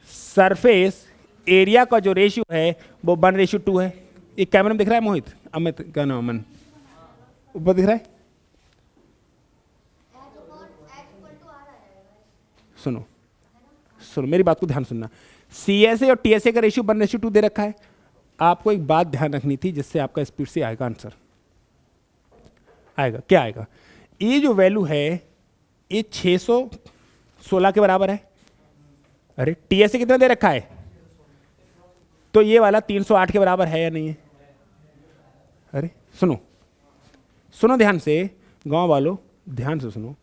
सरफेस एरिया का जो रेशियो है वो 1:2 है। ये कैमरे में दिख रहा है मोहित? अमित क्या नाम? अमन ऊपर दिख रहा है? सुनो सुनो, मेरी बात को ध्यान सुनना। CSA और TSA का रेशियो 1:2 दे रखा है। आपको एक बात ध्यान रखनी थी जिससे आपका स्पीड से आएगा आंसर। आएगा क्या आएगा? ये जो वैल्यू है ये 616 के बराबर है। अरे TSA कितना दे रखा है? तो ये वाला 308 के बराबर है या नहीं है? अरे सुनो सुनो ध्यान से, गांव वालों ध्यान से सुनो।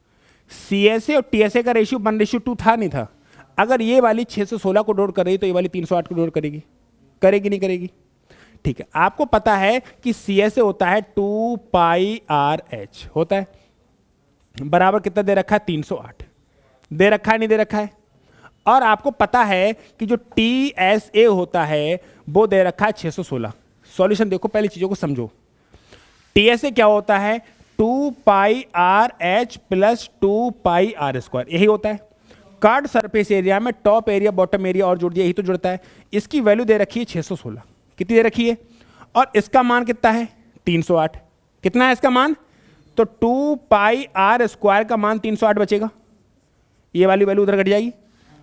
CSA और TSA का रेशियो 1:2 था नहीं था? अगर ये वाली 616 को डोर कर रही तो ये वाली 308 को डोर करेगी? करेगी नहीं करेगी? ठीक है, आपको पता है कि CSA होता है 2 पाई आर एच होता है, बराबर कितना दे रखा है? 308 दे रखा है, नहीं दे रखा है? और आपको पता है कि जो TSA होता है वो दे रखा है 616। सॉल्यूशन देखो, पहली चीजों को समझो। TSA क्या होता है? 2 pi R H plus 2 pi R square, यही होता है। कार्ड सरफेस एरिया में टॉप एरिया बॉटम एरिया और जोड़ दिया, यही तो जुड़ता है। इसकी वैल्यू दे रखी है 616। कितनी दे रखी है? और इसका मान कितना है? 308। कितना है इसका मान? तो 2 पाई आर स्क्वायर का मान 308 बचेगा। ये वाली वैल्यू उधर घट जाएगी।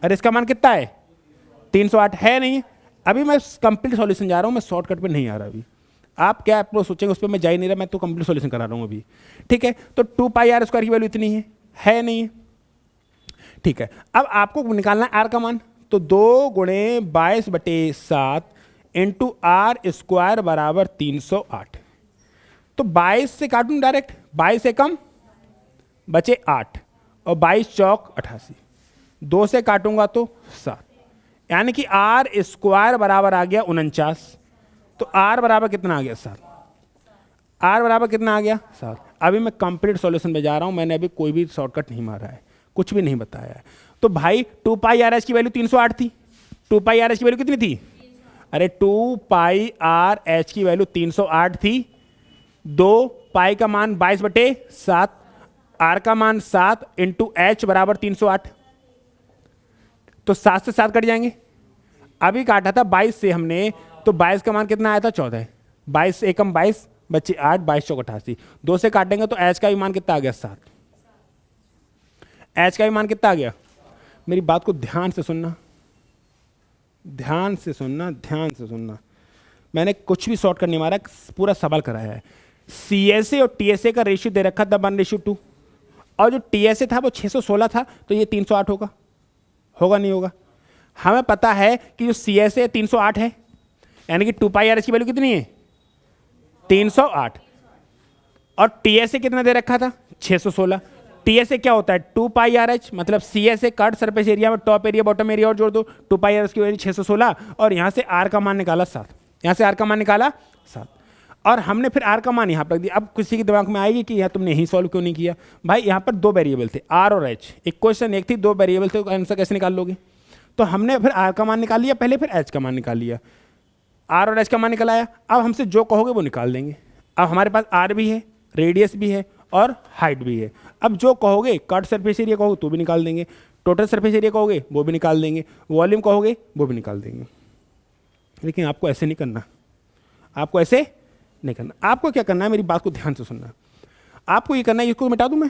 अरे इसका मान कितना है 308 है नहीं। अभी मैं कंप्लीट सॉल्यूशन जा रहा हूँ, मैं शॉर्टकट पे नहीं आ रहा अभी। आप क्या अप्रोच सोचेंगे उस पर मैं जा ही नहीं रहा, मैं तो कंप्लीट सॉल्यूशन करा रहा हूँ अभी। ठीक है, तो 2 पाई आर स्क्वायर की वैल्यू इतनी है नहीं है। ठीक है, अब आपको निकालना है आर का मान, तो 2 गुणे 22/7 इंटू आर स्क्वायर बराबर 308। तो 22 से काटूं डायरेक्ट, 22 से कम बचे 8 और 22 चौक 88, 2 से काटूंगा तो 7, यानी कि आर स्क्वायर बराबर आ गया 49। तो आर बराबर कितना आ गया 7। आर बराबर कितना आ गया 7। अभी मैं कंप्लीट सॉल्यूशन पे जा रहा हूं, मैंने अभी कोई भी शॉर्टकट नहीं मारा है, कुछ भी नहीं बताया है। तो भाई 2 पाई आर एच की वैल्यू 308 थी। 2 पाई आर एच की वैल्यू कितनी थी? अरे 2 पाई आर एच की वैल्यू 308 थी। 2 पाई का मान 22/7, आर का मान 7 इंटू एच बराबर 308। तो 7 से 7 कट जाएंगे। अभी काटा था 22 से हमने, तो 22 का मान कितना आया था 14। 22 से एकम 22 बच्चे 8, 22 चौक 88, 2 से काटेंगे तो एच का भी मान कितना आ गया 7। एच का भी मान कितना आ गया? मेरी बात को ध्यान से सुनना, ध्यान से सुनना, ध्यान से सुनना। मैंने कुछ भी शॉर्ट करने मारा, पूरा सवाल कराया है। CSA और TSA का रेशियो दे रखा था 1:2, और जो TSA था वो 616 था, तो ये 308 होगा। होगा नहीं होगा? हमें पता है कि जो CSA 308 है, यानी कि 2 पाई आर एच की वैल्यू कितनी है 308, और TSA कितना दे रखा था 616। TSA क्या होता है 2 पाई आर एच, मतलब CSA कट सरफेस एरिया में टॉप एरिया बॉटम एरिया और जोड़ दो, 2 पाई आर एच की वैल्यू 616, और यहाँ से आर का मान निकाला 7, यहाँ से आर का मान निकाला 7, और हमने फिर आर का मान यहाँ पर रख दिया। अब किसी के दिमाग में आएगी कि यार तुमने यही सॉल्व क्यों नहीं किया? भाई यहाँ पर 2 वेरिएबल थे, आर और एच, एक क्वेश्चन एक थी, 2 वेरिएबल थे, आंसर कैसे निकाल लोगे? तो हमने फिर आर का मान निकाल लिया पहले, फिर एच का मान निकाल लिया, आर और एच का मान निकल आया। अब हमसे जो कहोगे वो निकाल देंगे। अब हमारे पास आर भी है, रेडियस भी है और हाइट भी है। अब जो कहोगे, कट सरफेस एरिया कहोगे तो भी निकाल देंगे, टोटल सरफेस एरिया कहोगे वो भी निकाल देंगे, वॉल्यूम कहोगे वो भी निकाल देंगे। लेकिन आपको ऐसे नहीं करना, आपको ऐसे नहीं करना। आपको क्या करना है, मेरी बात को ध्यान से सुनना। आपको ये करना है, इसको मिटा दूं मैं।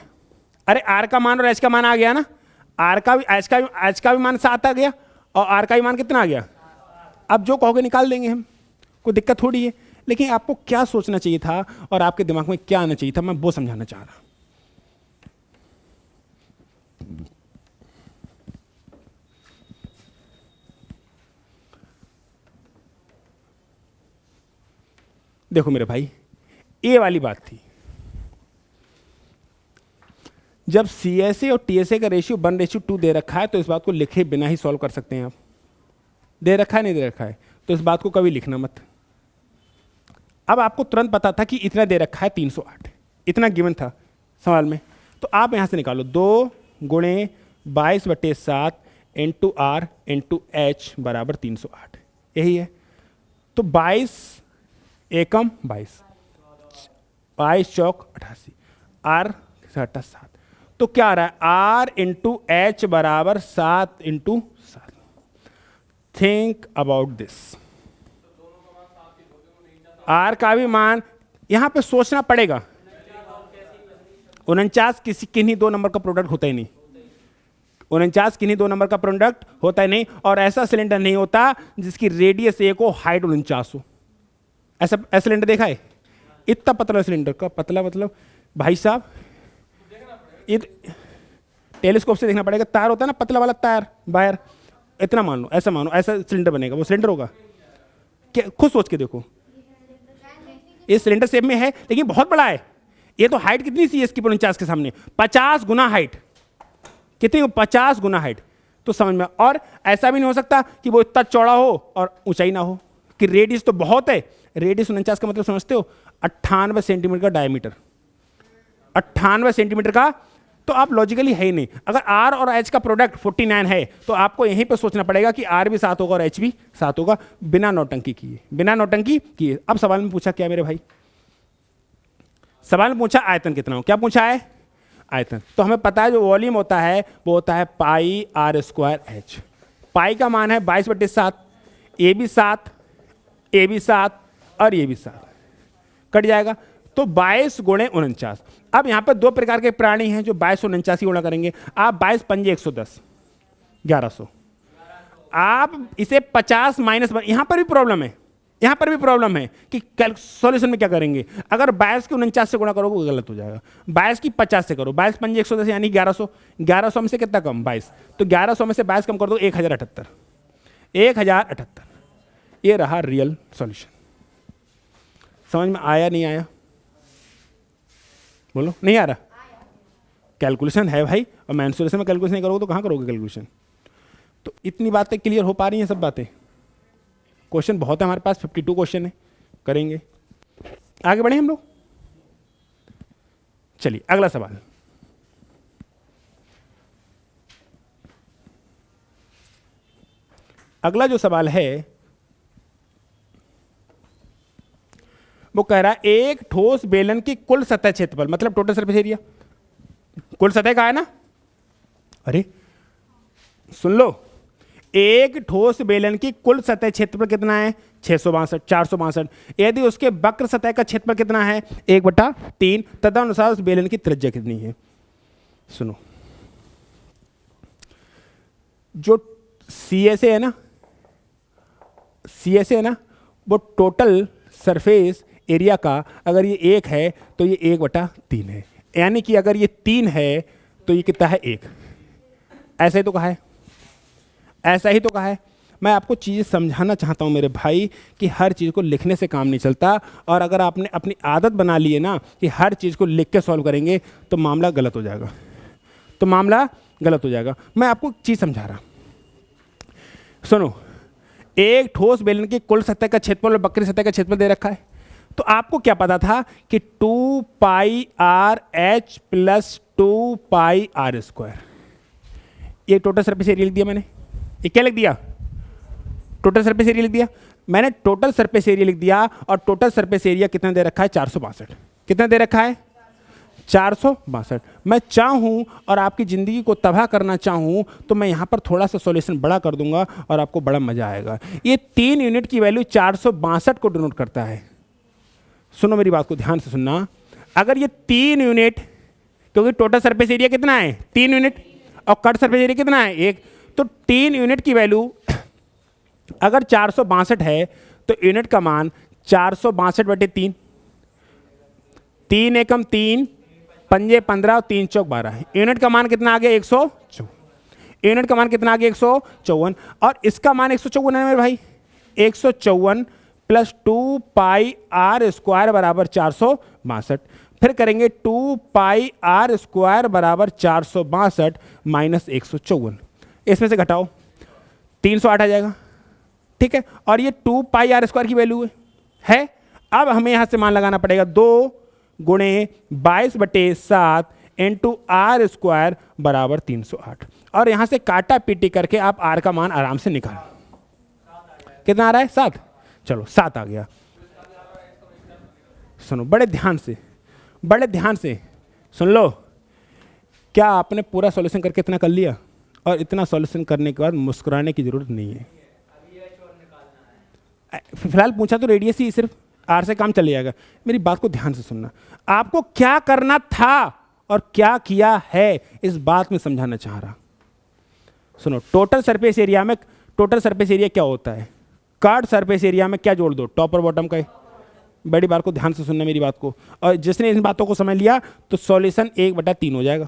अरे आर का मान और एच का मान आ गया ना, आर का भी एच का भी मान 7 आ गया, और आर का भी मान कितना आ गया। अब जो कहोगे निकाल देंगे हम, कोई दिक्कत थोड़ी है। लेकिन आपको क्या सोचना चाहिए था और आपके दिमाग में क्या आना चाहिए था, मैं वो समझाना चाह रहा। देखो मेरे भाई, ये वाली बात थी, जब CSA और TSA का रेशियो 1:2 दे रखा है, तो इस बात को लिखे बिना ही सॉल्व कर सकते हैं आप। दे रखा है नहीं दे रखा है, तो इस बात को कभी लिखना मत। अब आपको तुरंत पता था कि इतना दे रखा है 308, इतना गिवन था सवाल में, तो आप यहां से निकालो 2 गुणे 22/7 इंटू आर इंटू एच बराबर 308, यही है। तो 22 एकम 22, 22 चौक 88, आर 7, तो क्या आ रहा है आर इंटू एच बराबर 7 into 7। Think about this. R का भी मान यहां पे सोचना पड़ेगा। 49 किन्हीं 2 नंबर का प्रोडक्ट होता ही नहीं, 49 किन्हीं 2 नंबर का प्रोडक्ट होता ही नहीं, और ऐसा सिलेंडर नहीं होता जिसकी रेडियस 1 हो, हाइट 49 हो। ऐसा सिलेंडर देखा है? इतना पतला सिलेंडर का, पतला मतलब भाई साहब, ये टेलीस्कोप से देखना पड़ेगा। तार होता है ना पतला वाला तार, वायर, इतना मान लो, ऐसा मानो, ऐसा सिलेंडर बनेगा, वो सिलेंडर होगा क्या? खुद सोच के देखो, ये सिलेंडर शेप में है लेकिन बहुत बड़ा है। ये तो हाइट कितनी सी है इसकी 49 के सामने? 50 गुना हाइट। कितनी? 50 गुना हाइट। तो समझ में। और ऐसा भी नहीं हो सकता कि वो इतना चौड़ा हो और ऊंचाई ना हो, कि रेडियस तो बहुत है। रेडियस 49 का मतलब समझते हो? 98 सेंटीमीटर का डायमीटर, 98 सेंटीमीटर का। तो आप लॉजिकली है ही नहीं। अगर आर और एच का प्रोडक्ट 49 है, तो आपको यहीं पर सोचना पड़ेगा कि आर भी 7 होगा और एच भी 7 होगा, बिना नौटंकी किए, बिना नौटंकी किए। अब सवाल में पूछा क्या मेरे भाई? सवाल में पूछा आयतन कितना हो। क्या पूछा है? आयतन। तो हमें पता है जो वॉल्यूम होता है वो होता है पाई आर स्क्वायर एच। पाई का मान है 22/7, ए भी 7, ए भी 7 और ये भी 7, कट जाएगा। तो 22 गुणे 49, अब यहाँ पर दो प्रकार के प्राणी हैं जो 2249 गुणा करेंगे। आप 22 पंजे 110, 1100। आप इसे 50 माइनस, यहाँ पर भी प्रॉब्लम है, यहाँ पर भी प्रॉब्लम है कि सॉल्यूशन में क्या करेंगे। अगर 22 को 49 से गुणा करोगे गलत हो जाएगा, 22 की 50 से करो, 22 पंजे 110 यानी 1100। 1100 में से कितना कम, 22, तो 1100 में से 22 कम कर दो, 1078। 1078 ये रहा रियल सॉल्यूशन। समझ में आया नहीं आया? बोलो, नहीं आ रहा? कैलकुलेशन है भाई, और मेंसुरेशन में कैलकुलेशन नहीं करोगे तो कहाँ करोगे कैलकुलेशन? तो इतनी बातें क्लियर हो पा रही हैं, सब बातें। क्वेश्चन बहुत है हमारे पास, 52 क्वेश्चन है, करेंगे। आगे बढ़े हम लोग। चलिए अगला सवाल। अगला जो सवाल है वो कह रहा है एक ठोस बेलन की कुल सतह क्षेत्रफल, मतलब टोटल सरफेस एरिया, कुल सतह का है ना, अरे सुन लो, एक ठोस बेलन की कुल सतह क्षेत्रफल कितना है, 662, 462। यदि उसके वक्र सतह का क्षेत्रफल कितना है, 1/3, तदनुसार उस बेलन की त्रिज्या कितनी है। सुनो, जो CSA है ना, CSA है ना, वो टोटल सरफेस एरिया का अगर ये 1 है तो ये 1/3 है, यानी कि अगर ये 3 है तो ये कितना है, 1। ऐसा ही तो कहा है, ऐसा ही तो कहा है। मैं आपको चीज़ समझाना चाहता हूँ मेरे भाई कि हर चीज़ को लिखने से काम नहीं चलता, और अगर आपने अपनी आदत बना ली है ना कि हर चीज़ को लिख के सॉल्व करेंगे तो मामला गलत हो जाएगा, तो मामला गलत हो जाएगा। मैं आपको एक चीज़ समझा रहा, सुनो, एक ठोस बेलन की कुल सतह का क्षेत्रफल और वक्री सतह का क्षेत्रफल दे रखा है, तो आपको क्या पता था कि 2πRh + 2πr², ये टोटल सरफेस एरिया लिख दिया मैंने। ये क्या लिख दिया, टोटल सरफेस एरिया लिख दिया मैंने, टोटल सरफेस एरिया लिख दिया। और टोटल सरफेस एरिया कितना दे रखा है, 462। कितना दे रखा है, 462। मैं चाहूँ और आपकी ज़िंदगी को तबाह करना चाहूँ तो मैं यहाँ पर थोड़ा सा सॉल्यूशन बड़ा कर दूंगा और आपको बड़ा मज़ा आएगा। ये 3 यूनिट की वैल्यू 462 को डिनोट करता है। सुनो मेरी बात को ध्यान से सुनना, अगर ये 3 यूनिट, क्योंकि टोटल सरफेस एरिया कितना है, 3 यूनिट, और कट सरफेस एरिया कितना है, 1, तो 3 यूनिट की वैल्यू अगर 462 है तो यूनिट का मान 462/3, 3 एकम 3, पंजे 15 और 3 चौक 12। यूनिट का मान कितना आ गया, 154। यूनिट का मान कितना आ गया, 154, और इसका मान 154 है मेरे भाई। 154 + 2πr² = 462। फिर करेंगे 2πr² = 462 - 154, इसमें से घटाओ 308 आ जाएगा, ठीक है। और ये 2πr² की वैल्यू है। अब हमें यहां से मान लगाना पड़ेगा 2 × 22/7 × r² = 308, और यहां से काटा पीटी करके आप r का मान आराम से निकाल, कितना आ रहा है, 7। चलो 7 आ गया। सुनो बड़े ध्यान से, बड़े ध्यान से सुन लो, क्या आपने पूरा सॉल्यूशन करके इतना कर लिया? और इतना सॉल्यूशन करने के बाद मुस्कुराने की जरूरत नहीं है। फिलहाल पूछा तो रेडियस ही, सिर्फ आर से काम चल जाएगा। मेरी बात को ध्यान से सुनना, आपको क्या करना था और क्या किया है, इस बात में समझाना चाह रहा। सुनो, टोटल सरफेस एरिया में, टोटल सरफेस एरिया क्या होता है, कट सरफेस एरिया में क्या जोड़ दो, टॉप और बॉटम का। बड़ी बात को ध्यान से सुनना मेरी बात को, और जिसने इन बातों को समझ लिया तो सॉल्यूशन 1/3 हो जाएगा।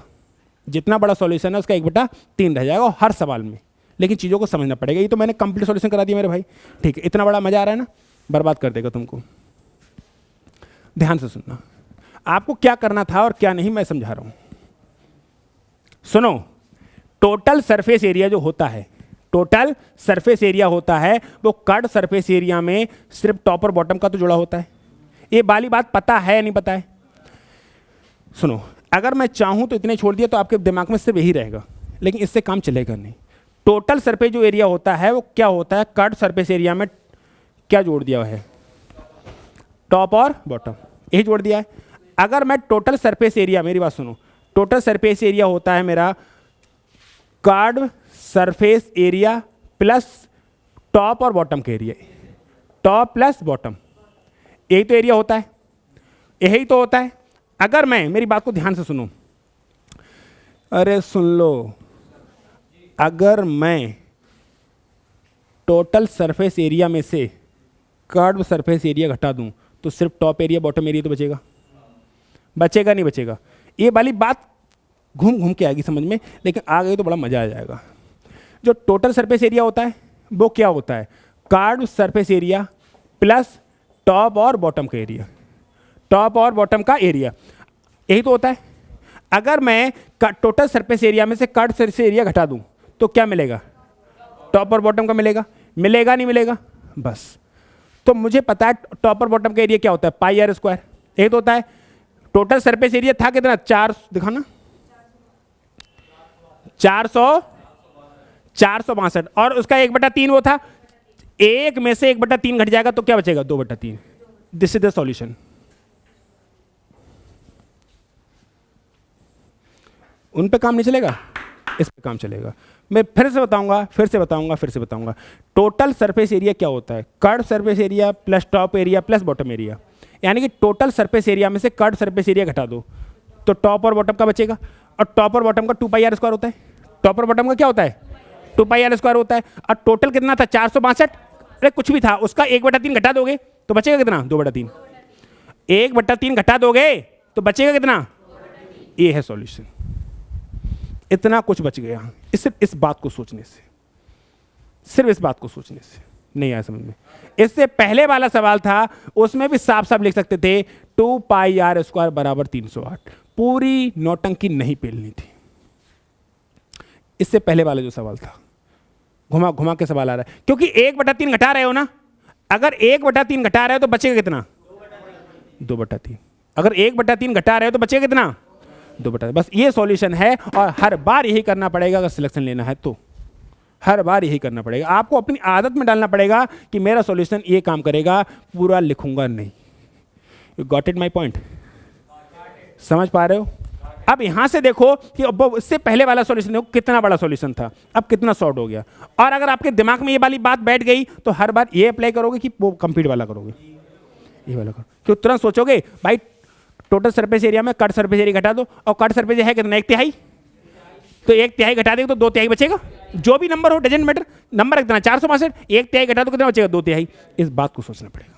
जितना बड़ा सॉल्यूशन है उसका 1/3 रह जाएगा हर सवाल में, लेकिन चीज़ों को समझना पड़ेगा। ये तो मैंने कंप्लीट सॉल्यूशन करा दिया मेरे भाई, ठीक है। इतना बड़ा मजा आ रहा है ना, बर्बाद कर देगा तुमको। ध्यान से सुनना, आपको क्या करना था और क्या नहीं मैं समझा रहा हूं। सुनो, टोटल सरफेस एरिया जो होता है, टोटल सरफेस एरिया होता है वो कट सरफेस एरिया में सिर्फ टॉप और बॉटम का तो जुड़ा होता है। ये वाली बात पता है या नहीं पता है? सुनो, अगर मैं चाहूं तो इतने छोड़ दिया तो आपके दिमाग में सिर्फ यही रहेगा, लेकिन इससे काम चलेगा नहीं। टोटल सरफेस जो एरिया होता है वो क्या होता है, कट सरफेस एरिया में क्या जोड़ दिया है, टॉप और बॉटम, यही जोड़ दिया है। अगर मैं टोटल सरफेस एरिया, मेरी बात सुनो, टोटल सरफेस एरिया होता है मेरा curve surface area plus top और बॉटम का एरिया, टॉप प्लस बॉटम, यही तो एरिया होता है, यही तो होता है। अगर मैं, मेरी बात को ध्यान से सुनो, अरे सुन लो, अगर मैं टोटल सरफेस एरिया में से कर्व सरफेस एरिया घटा दूं तो सिर्फ टॉप एरिया बॉटम एरिया तो बचेगा, बचेगा नहीं बचेगा? ये वाली बात घूम घूम के आएगी समझ में, लेकिन आ गई तो बड़ा मजा आ जाएगा। जो टोटल सरफेस एरिया होता है वो क्या होता है? Curve surface area plus top और बॉटम का एरिया, टॉप और बॉटम का एरिया, यही तो होता है। अगर मैं टोटल सरफेस एरिया में से कर्व सरफेस एरिया घटा दूं तो क्या मिलेगा? टॉप और बॉटम का मिलेगा, मिलेगा नहीं मिलेगा? बस, तो मुझे पता है टॉप और बॉटम का एरिया क्या होता है, पाई आर स्क्वायर, यही तो होता है। टोटल सरफेस एरिया था कितना? 4, दिखाना, 462, और उसका 1/3 वो था, एक में से 1/3 घट जाएगा तो क्या बचेगा? 2/3। This is the solution. उन पे काम नहीं चलेगा, इस पे काम चलेगा। मैं फिर से बताऊंगा। टोटल सरफेस एरिया क्या होता है? Curve surface area plus top area plus bottom area, यानी कि टोटल सरफेस एरिया में से कर्व सरफेस एरिया घटा दो तो टॉप और बॉटम का बचेगा, और टॉप और बॉटम का 2πr स्क्वायर होता है। टॉप और बॉटम का क्या होता है? 2πr स्क्वायर होता है। और टोटल कितना था? 462, अरे कुछ भी था, उसका 1/3 घटा दोगे तो बचेगा कितना? 2/3। 1/3 घटा दोगे तो बचेगा कितना? ये है सॉल्यूशन। इतना कुछ बच गया सिर्फ इस बात को सोचने से, सिर्फ इस बात को सोचने से। नहीं आया समझ में? इससे पहले वाला सवाल था, उसमें भी साफ साफ लिख सकते थे 2πr स्क्वायर बराबर 308, पूरी नौटंकी नहीं पेलनी थी। इससे पहले वाला जो सवाल था, घुमा घुमा के सवाल आ रहा है, क्योंकि 1/3 घटा रहे हो ना। अगर 1/3 घटा रहे हो तो बचेगा कितना? 2/3। अगर 1/3 घटा रहे हो तो बचेगा कितना? 2/3। बस ये सॉल्यूशन है, और हर बार यही करना पड़ेगा अगर सिलेक्शन लेना है तो। हर बार यही करना पड़ेगा, आपको अपनी आदत में डालना पड़ेगा कि मेरा सॉल्यूशन ये काम करेगा, पूरा लिखूंगा नहीं। You got it my point? समझ पा रहे हो? अब यहां से देखो कि इससे पहले वाला सॉल्यूशन देखो कितना बड़ा सॉल्यूशन था, अब कितना शॉर्ट हो गया। और अगर आपके दिमाग में ये वाली बात बैठ गई तो हर बार ये अप्लाई करोगे कि वो कंप्लीट वाला करोगे? ये वाला करो, क्यों तुरंत सोचोगे भाई टोटल सरफेस एरिया में कट सरफेस एरिया घटा दो, और कट सरफेस है कितना? 1/3, तो 1/3 घटा देगा तो 2/3 बचेगा। जो भी नंबर हो डजेंट मैटर, नंबर कितना? 462, 1/3 घटा दो कितना बचेगा? 2/3। इस बात को सोचना पड़ेगा।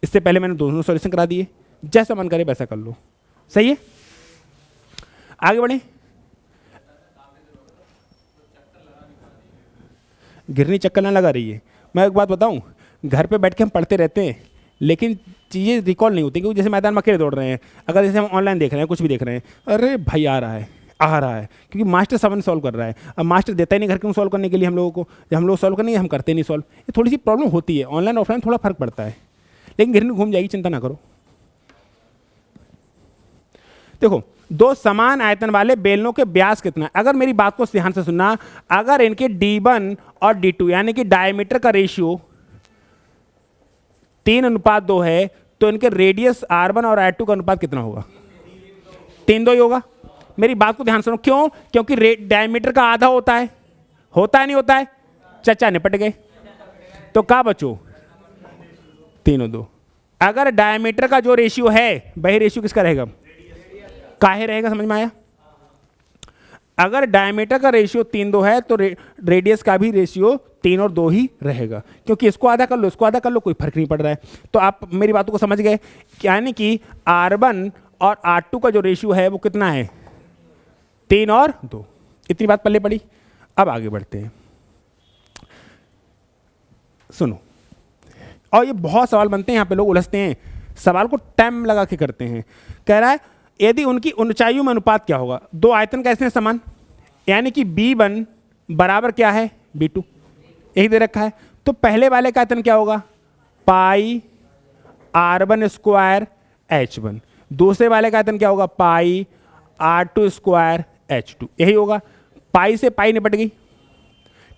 इससे पहले मैंने दोनों सॉल्यूशन करा दिए, जैसा मन करे वैसा कर लो। सही है, आगे बढ़े। गिरनी चक्कर ना लगा रही है। मैं एक बात बताऊं, घर पे बैठ के हम पढ़ते रहते हैं लेकिन चीज़ें रिकॉल नहीं होती, क्योंकि जैसे मैदान में अकेले दौड़ रहे हैं, अगर जैसे हम ऑनलाइन देख रहे हैं, कुछ भी देख रहे हैं, अरे भाई आ रहा है, क्योंकि मास्टर सबन सॉल्व कर रहा है। अब मास्टर देता ही नहीं घर के सॉल्व करने के लिए हम लोगों को, जब हम लोग सॉल्व करने हम करते नहीं सॉल्व। ये थोड़ी सी प्रॉब्लम होती है, ऑनलाइन ऑफलाइन थोड़ा फर्क पड़ता है, लेकिन गिरनी घूम जाएगी, चिंता ना करो। देखो, दो समान आयतन वाले बेलनों के व्यास कितना है? अगर मेरी बात को ध्यान से सुनना, अगर इनके D1 और D2 यानी कि डायमीटर का रेशियो 3:2 है, तो इनके रेडियस R1 और R2 का अनुपात कितना होगा? 3:2 ही होगा। मेरी बात को ध्यान सुनो, क्यों? क्योंकि डायमीटर का आधा होता है नहीं होता है? चचा निपट गए, तो क्या बचो? 3:2। अगर डायमीटर का जो रेशियो है वही रेशियो किसका रहेगा? काहे रहेगा? समझ में आया? अगर डायमीटर का रेशियो 3:2 है तो रेडियस का भी रेशियो 3 और 2 ही रहेगा, क्योंकि इसको आधा कर लो, इसको आधा कर लो, कोई फर्क नहीं पड़ रहा है। तो आप मेरी बातों को समझ गए, यानी कि R1 और R2 का जो रेशियो है वो कितना है? 3 और 2। इतनी बात पल्ले पड़ी। अब आगे बढ़ते हैं, सुनो। और ये बहुत सवाल बनते हैं, यहाँ पे लोग उलझते हैं, सवाल को टाइम लगा के करते हैं। कह रहा है यदि उनकी ऊंचाइयों में अनुपात क्या होगा? दो आयतन कैसे हैं? समान, यानी कि B1 बराबर क्या है? B2, यही दे रखा है। तो पहले वाले का आयतन क्या होगा? पाई R1 स्क्वायर H1। दूसरे वाले का आयतन क्या होगा? पाई R2 स्क्वायर H2, यही होगा। पाई से पाई निपट गई,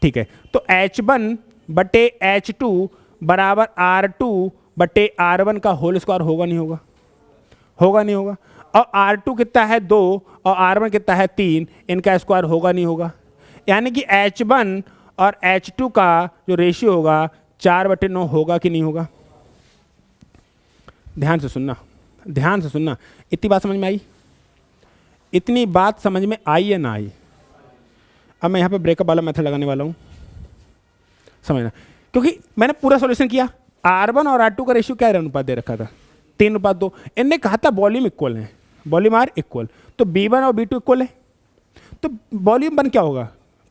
ठीक है। तो H1 बटे H2 बराबर R2 बटे R1 का होल स्क्वायर होगा नहीं होगा? होगा नहीं होगा। और R2 कितना है? 2, और R1 कितना है? 3, इनका स्क्वायर होगा नहीं होगा? यानी कि H1 और H2 का जो रेशियो होगा 4/9 होगा कि नहीं होगा? ध्यान से सुनना, ध्यान से सुनना, इतनी बात समझ में आई? इतनी बात समझ में आई या ना आई? अब मैं यहाँ पे ब्रेकअप वाला मेथड लगाने वाला हूँ, समझना, क्योंकि मैंने पूरा सॉल्यूशन किया। R1 और R2 का रेशियो क्या अनुपात दे रखा था? 3:2। इनने कहा था वॉल्यूम इक्वल है, वॉल्यूम आर इक्वल, तो B1 और B2 इक्वल है, तो वॉल्यूम वन क्या होगा?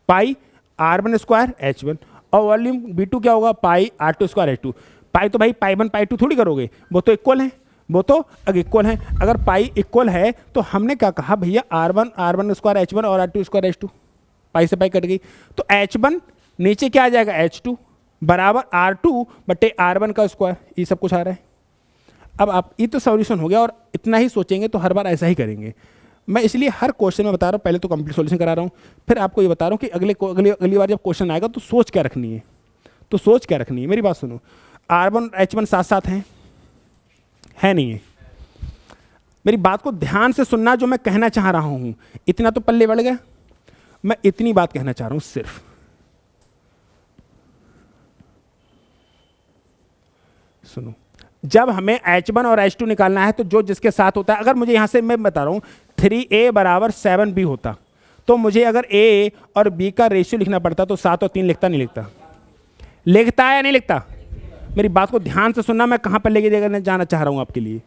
पाई R1 स्क्वायर H1, और वॉल्यूम B2 क्या होगा? पाई R2 स्क्वायर H2। पाई तो भाई पाई 1 पाई 2 थोड़ी करोगे, वो तो इक्वल है, वो तो अगर इक्वल है, अगर पाई इक्वल है तो हमने क्या कहा भैया? R1 स्क्वायर H1 और R2 स्क्वायर H2, पाई से पाई कट गई, तो H1 नीचे क्या आ जाएगा? H2 बराबर R2 बटे R1 का स्क्वायर, ये सब कुछ आ रहा है। अब आप, ये तो सॉल्यूशन हो गया, और इतना ही सोचेंगे तो हर बार ऐसा ही करेंगे। मैं इसलिए हर क्वेश्चन में बता रहा हूँ, पहले तो कंप्लीट सॉल्यूशन करा रहा हूँ, फिर आपको ये बता रहा हूँ कि अगली बार जब क्वेश्चन आएगा तो सोच क्या रखनी है, तो सोच क्या रखनी है। मेरी बात सुनो, R1 H1 साथ साथ हैं, है नहीं है? मेरी बात को ध्यान से सुनना, जो मैं कहना चाह रहा हूँ, इतना तो पल्ले बढ़ गया। मैं इतनी बात कहना चाह रहा हूँ सिर्फ, सुनो, जब हमें H1 और H2 निकालना है तो जो जिसके साथ होता है, अगर मुझे यहां से, मैं बता रहा हूं 3A बराबर 7B होता, तो मुझे अगर A और B का रेशियो लिखना पड़ता तो 7 और 3 लिखता, नहीं लिखता? लिखता है या नहीं लिखता? मेरी बात को ध्यान से सुनना, मैं कहां पर लेके जाना चाह रहा हूं आपके लिए,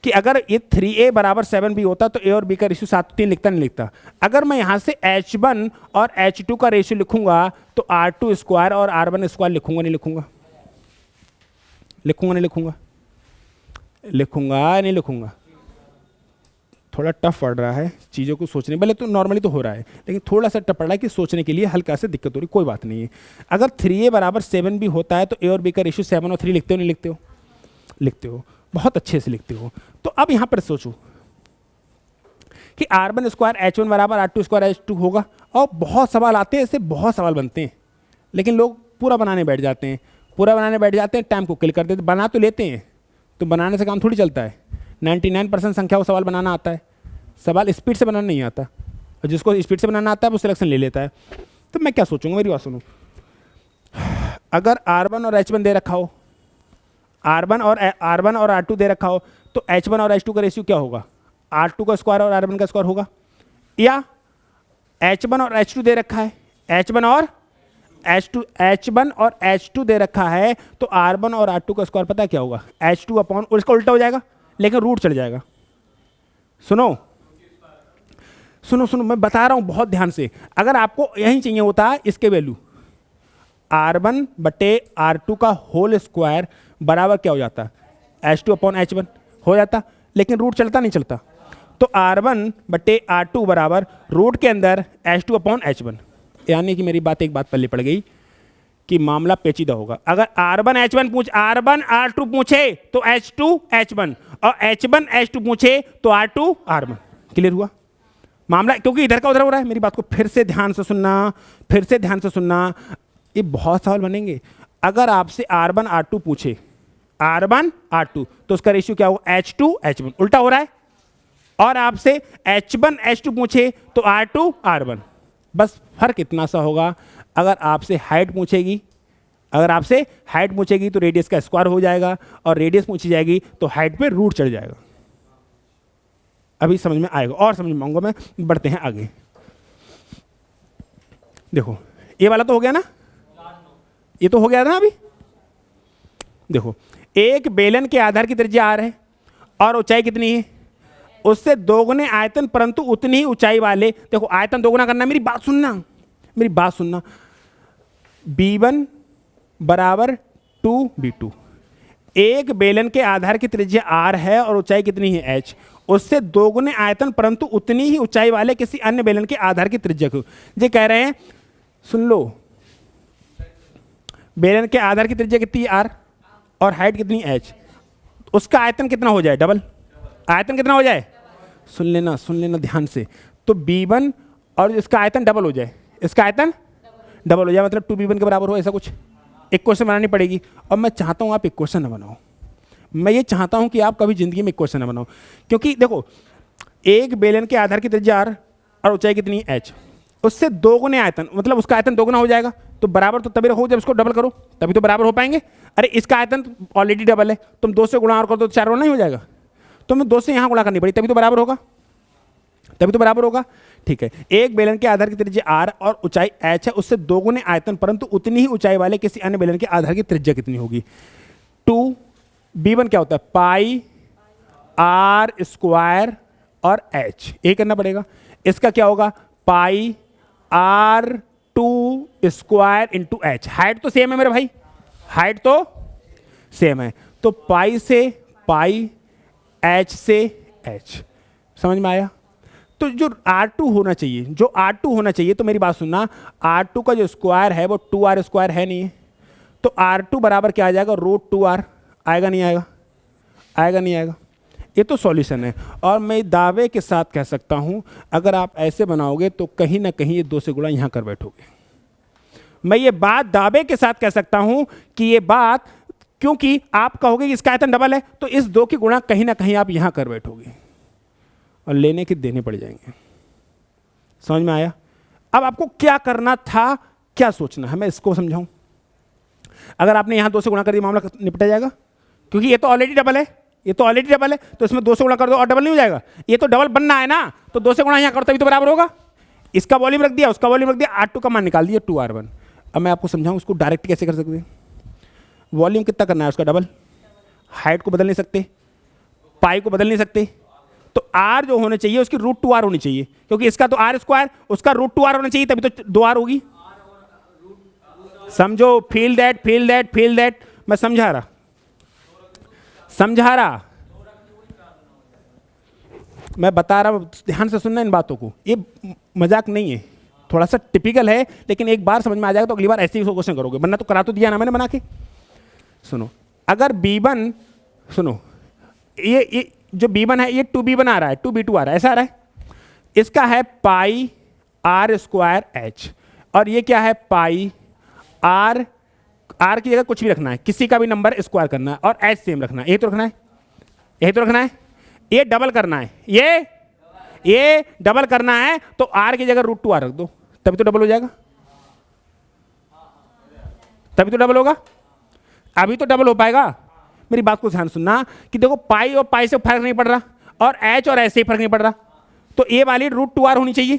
कि अगर ये 3A बराबर 7B होता तो A और B का रेशियो 7 3 लिखता, नहीं लिखता? अगर मैं यहां से H1 और H2 का रेशियो लिखूंगा तो R2 स्क्वायर और R1 स्क्वायर लिखूंगा, नहीं लिखूंगा? लिखूंगा नहीं लिखूंगा? लिखूंगा नहीं लिखूंगा? थोड़ा टफ पड़ रहा है चीज़ों को सोचने, भले तो नॉर्मली तो हो रहा है, लेकिन थोड़ा सा टफ पड़ रहा है कि सोचने के लिए हल्का से दिक्कत हो रही, कोई बात नहीं है। अगर 3A बराबर 7B होता है तो A और B का रेशियो 7 और 3 लिखते हो, नहीं लिखते हो? लिखते हो, बहुत अच्छे से लिखते हो। तो अब यहाँ पर सोचो कि R1 स्क्वायर H1 बराबर R2 स्क्वायर H2 होगा, और बहुत सवाल आते हैं, ऐसे बहुत सवाल बनते हैं, लेकिन लोग पूरा बनाने बैठ जाते हैं, टाइम को किल कर देते। बना तो लेते हैं, तो बनाने से काम थोड़ी चलता है। 99% संख्या को सवाल बनाना आता है, सवाल स्पीड से बनाना नहीं आता, और जिसको स्पीड से बनाना आता है वो सिलेक्शन ले लेता है। तो मैं क्या सोचूंगा, मेरी बात सुनो, अगर R1 और H1 दे रखा हो, R1 और R2 दे रखा हो, तो H1 और H2 का रेशियो क्या होगा? R2 का स्क्वायर और R1 का स्क्वायर होगा। या H1 और H2 दे रखा है, H1 और H2 दे रखा है, तो R1 और R2 का स्क्वायर पता है क्या होगा? H2 अपॉन, उसका उल्टा हो जाएगा, लेकिन रूट चढ़ जाएगा। सुनो सुनो सुनो, मैं बता रहा हूं बहुत ध्यान से। अगर आपको यही चाहिए होता है इसके वैल्यू, R1 बटे R2 का होल स्क्वायर बराबर क्या हो जाता? H2 अपॉन H1 हो जाता, लेकिन रूट चलता नहीं चलता। तो R1 बटे R2 बराबर रूट के अंदर H2 अपॉन H1, यानी कि मेरी बात, एक बात पल्ले पड़ गई कि मामला पेचीदा होगा। अगर R1 R2 पूछे तो H2 H1, और H1 H2 पूछे तो R2 R1। क्लियर हुआ मामला? क्योंकि इधर का उधर हो रहा है। मेरी बात को फिर से ध्यान से सुनना, ये बहुत सवाल बनेंगे। अगर आपसे R1 R2 पूछे, R1 R2, तो उसका रेशियो क्या होगा? H2 H1, उल्टा हो रहा है। और आपसे H1 H2 पूछे तो R2 R1। बस फर्क इतना सा होगा, अगर आपसे हाइट पूछेगी तो रेडियस का स्क्वायर हो जाएगा, और रेडियस पूछी जाएगी तो हाइट पे रूट चढ़ जाएगा। अभी समझ में आएगा, और समझ में आऊंगा मैं। बढ़ते हैं आगे। देखो ये वाला तो हो गया ना, ये तो हो गया ना अभी। देखो, एक बेलन के आधार की त्रिज्या r है और ऊंचाई कितनी है? उससे दोगुने आयतन परंतु उतनी ही ऊंचाई वाले, देखो आयतन दोगुना करना, मेरी बात सुनना, B1 बराबर 2B2। एक बेलन के आधार की त्रिज्या r है और ऊंचाई कितनी है h, उससे दोगुने आयतन परंतु उतनी ही ऊंचाई वाले किसी अन्य बेलन के आधार की त्रिज्या को, ये कह रहे हैं। सुन लो, बेलन के आधार की त्रिज्या कितनी है r और हाइट कितनी h, उसका आयतन कितना हो जाए? डबल। आयतन कितना हो जाए? सुन लेना ध्यान से। तो B1 और इसका आयतन डबल हो जाए, इसका आयतन डबल हो जाए, मतलब 2B1 के बराबर हो, ऐसा कुछ इक्वेशन बनानी पड़ेगी। और मैं चाहता हूं आप इक्वेशन न बनाओ, मैं ये चाहता हूं कि आप कभी जिंदगी में इक्वेशन न बनाओ, क्योंकि देखो एक बेलन के आधार की त्रिज्या r और ऊंचाई कितनी h, उससे दोगुने आयतन, मतलब उसका आयतन दोगुना हो जाएगा। तो बराबर तो तभी हो जब इसको डबल करो, तभी तो बराबर हो पाएंगे। अरे इसका आयतन ऑलरेडी डबल है, तुम 2 से गुणा और कर दो तो 4 गुना नहीं हो जाएगा? तो हमें 2 से यहाँ गुणा करनी पड़ी, तभी तो बराबर होगा, तभी तो बराबर होगा। ठीक है, एक बेलन के आधार की त्रिज्या r और ऊंचाई h है, उससे 2 गुने आयतन, परंतु उतनी ही ऊंचाई वाले किसी अन्य बेलन के आधार की त्रिज्या कितनी होगी? 2b1 क्या होता है? पाई r स्क्वायर और h, ये करना पड़ेगा। इसका क्या होगा? पाई r2 square into h। Height तो सेम है मेरे भाई, हाइट तो सेम है, तो पाई से पाई, h से h। समझ में आया? तो जो R2 होना चाहिए, जो R2 होना चाहिए, तो मेरी बात सुनना, R2 का जो स्क्वायर है वो 2r स्क्वायर है नहीं है, तो R2 बराबर क्या आ जाएगा? √2r। आएगा नहीं आएगा? आएगा नहीं आएगा? ये तो सॉल्यूशन है। और मैं दावे के साथ कह सकता हूं, अगर आप ऐसे बनाओगे तो कहीं ना कहीं ये 2 से गुणा यहां कर बैठोगे। मैं ये बात दावे के साथ कह सकता हूं कि ये बात, क्योंकि आप कहोगे कि इसका आयतन डबल है, तो इस 2 की गुणा कहीं ना कहीं आप यहां कर बैठोगे और लेने के देने पड़ जाएंगे। समझ में आया? अब आपको क्या करना था, क्या सोचना है, मैं इसको समझाऊं। अगर आपने यहां 2 से गुणा कर दिया, मामला निपटा जाएगा, क्योंकि ये तो ऑलरेडी डबल है, ये तो ऑलरेडी डबल है, तो इसमें 2 से गुणा कर दो और डबल नहीं हो जाएगा? ये तो डबल बनना है ना, तो 2 से गुणा यहां करो तभी तो बराबर होगा। इसका वॉल्यूम रख दिया, उसका वॉल्यूम रख दिया, R2 का मान निकाल दिया 2r1। अब मैं आपको समझाऊं उसको डायरेक्ट कैसे कर सकते हैं। वॉल्यूम कितना करना है उसका? डबल। हाइट को बदल नहीं सकते, पाई को बदल नहीं सकते, तो r जो होने चाहिए उसकी √2r होनी चाहिए, क्योंकि इसका तो r स्क्वायर, उसका √2r होना चाहिए, तभी तो 2r होगी। समझो, feel that, feel that, feel that. मैं समझा रहा, समझा रहा, मैं बता रहा हूं, ध्यान से सुनना इन बातों को, ये मजाक नहीं है, थोड़ा सा टिपिकल है, लेकिन एक बार समझ में आ जाएगा तो अगली बार ऐसे ही क्वेश्चन करोगे, वरना तो करा तो दिया ना मैंने बना के। सुनो, अगर b1, सुनो, ये जो b1 है ये 2b1 आ रहा है, 2b2 आ रहा है, ऐसा आ रहा है। इसका है पाई r स्क्वायर h, और ये क्या है? पाई r की जगह कुछ भी रखना है, किसी का भी नंबर स्क्वायर करना है, और h सेम रखना है, यही तो रखना है, यही तो रखना है। ये डबल करना है, ये डबल करना है, तो r की जगह √2r रख दो, तभी तो डबल हो जाएगा, तभी तो डबल होगा। अभी तो डबल हो पाएगा। मेरी बात को ध्यान सुनना कि देखो, पाई और पाई से फर्क नहीं पड़ रहा, और h और h से फर्क नहीं पड़ रहा, तो ये वाली √2r होनी चाहिए,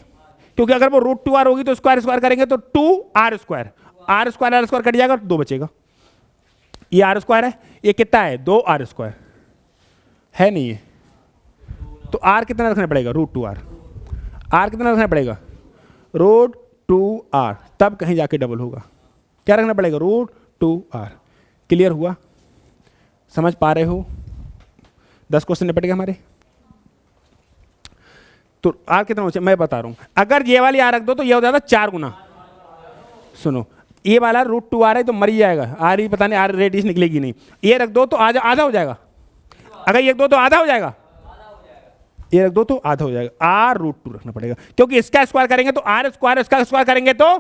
क्योंकि अगर वो √2r होगी तो स्क्वायर स्क्वायर करेंगे तो 2r square, r square cut जाएगा, 2 बचेगा। ये r स्क्वायर है, ये कितना है? 2r स्क्वायर है नहीं है, तो r कितना रखना पड़ेगा? √2r। r कितना रखना पड़ेगा? √2r, तब कहीं जाके डबल होगा। क्या रखना पड़ेगा? √2r। क्लियर हुआ? समझ पा रहे हो? 10 क्वेश्चन निपट गए हमारे। तो r कितना हो? मैं बता रहा हूं, अगर ये वाली r रख दो तो ये हो जाता 4 गुना। सुनो, ये वाला √2r है तो मर ही जाएगा, r ही पता नहीं, r रेडियस निकलेगी नहीं। ये रख दो तो आधा हो जाएगा, अगर ये रख दो तो आधा हो जाएगा, ये रख दो तो आधा हो जाएगा। r√2 रखना पड़ेगा, क्योंकि इसका स्क्वायर करेंगे तो r स्क्वायर, इसका स्क्वायर करेंगे तो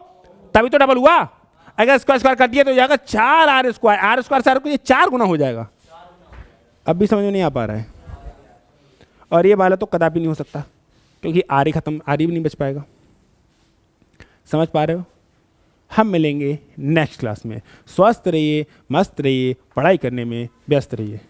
तभी तो डबल हुआ। अगर स्क्वायर स्क्वायर कर दिया तो जाएगा 4r स्क्वायर, r स्क्वायर सारे को ये 4 गुना हो जाएगा। अब भी समझ में नहीं आ पा रहा है? और ये वाला तो कदापि नहीं हो सकता, क्योंकि r ही खत्म, r ही भी नहीं बच पाएगा। समझ पा रहे हो? हम मिलेंगे नेक्स्ट क्लास में। स्वस्थ रहिए, मस्त रहिए, पढ़ाई करने में व्यस्त रहिए।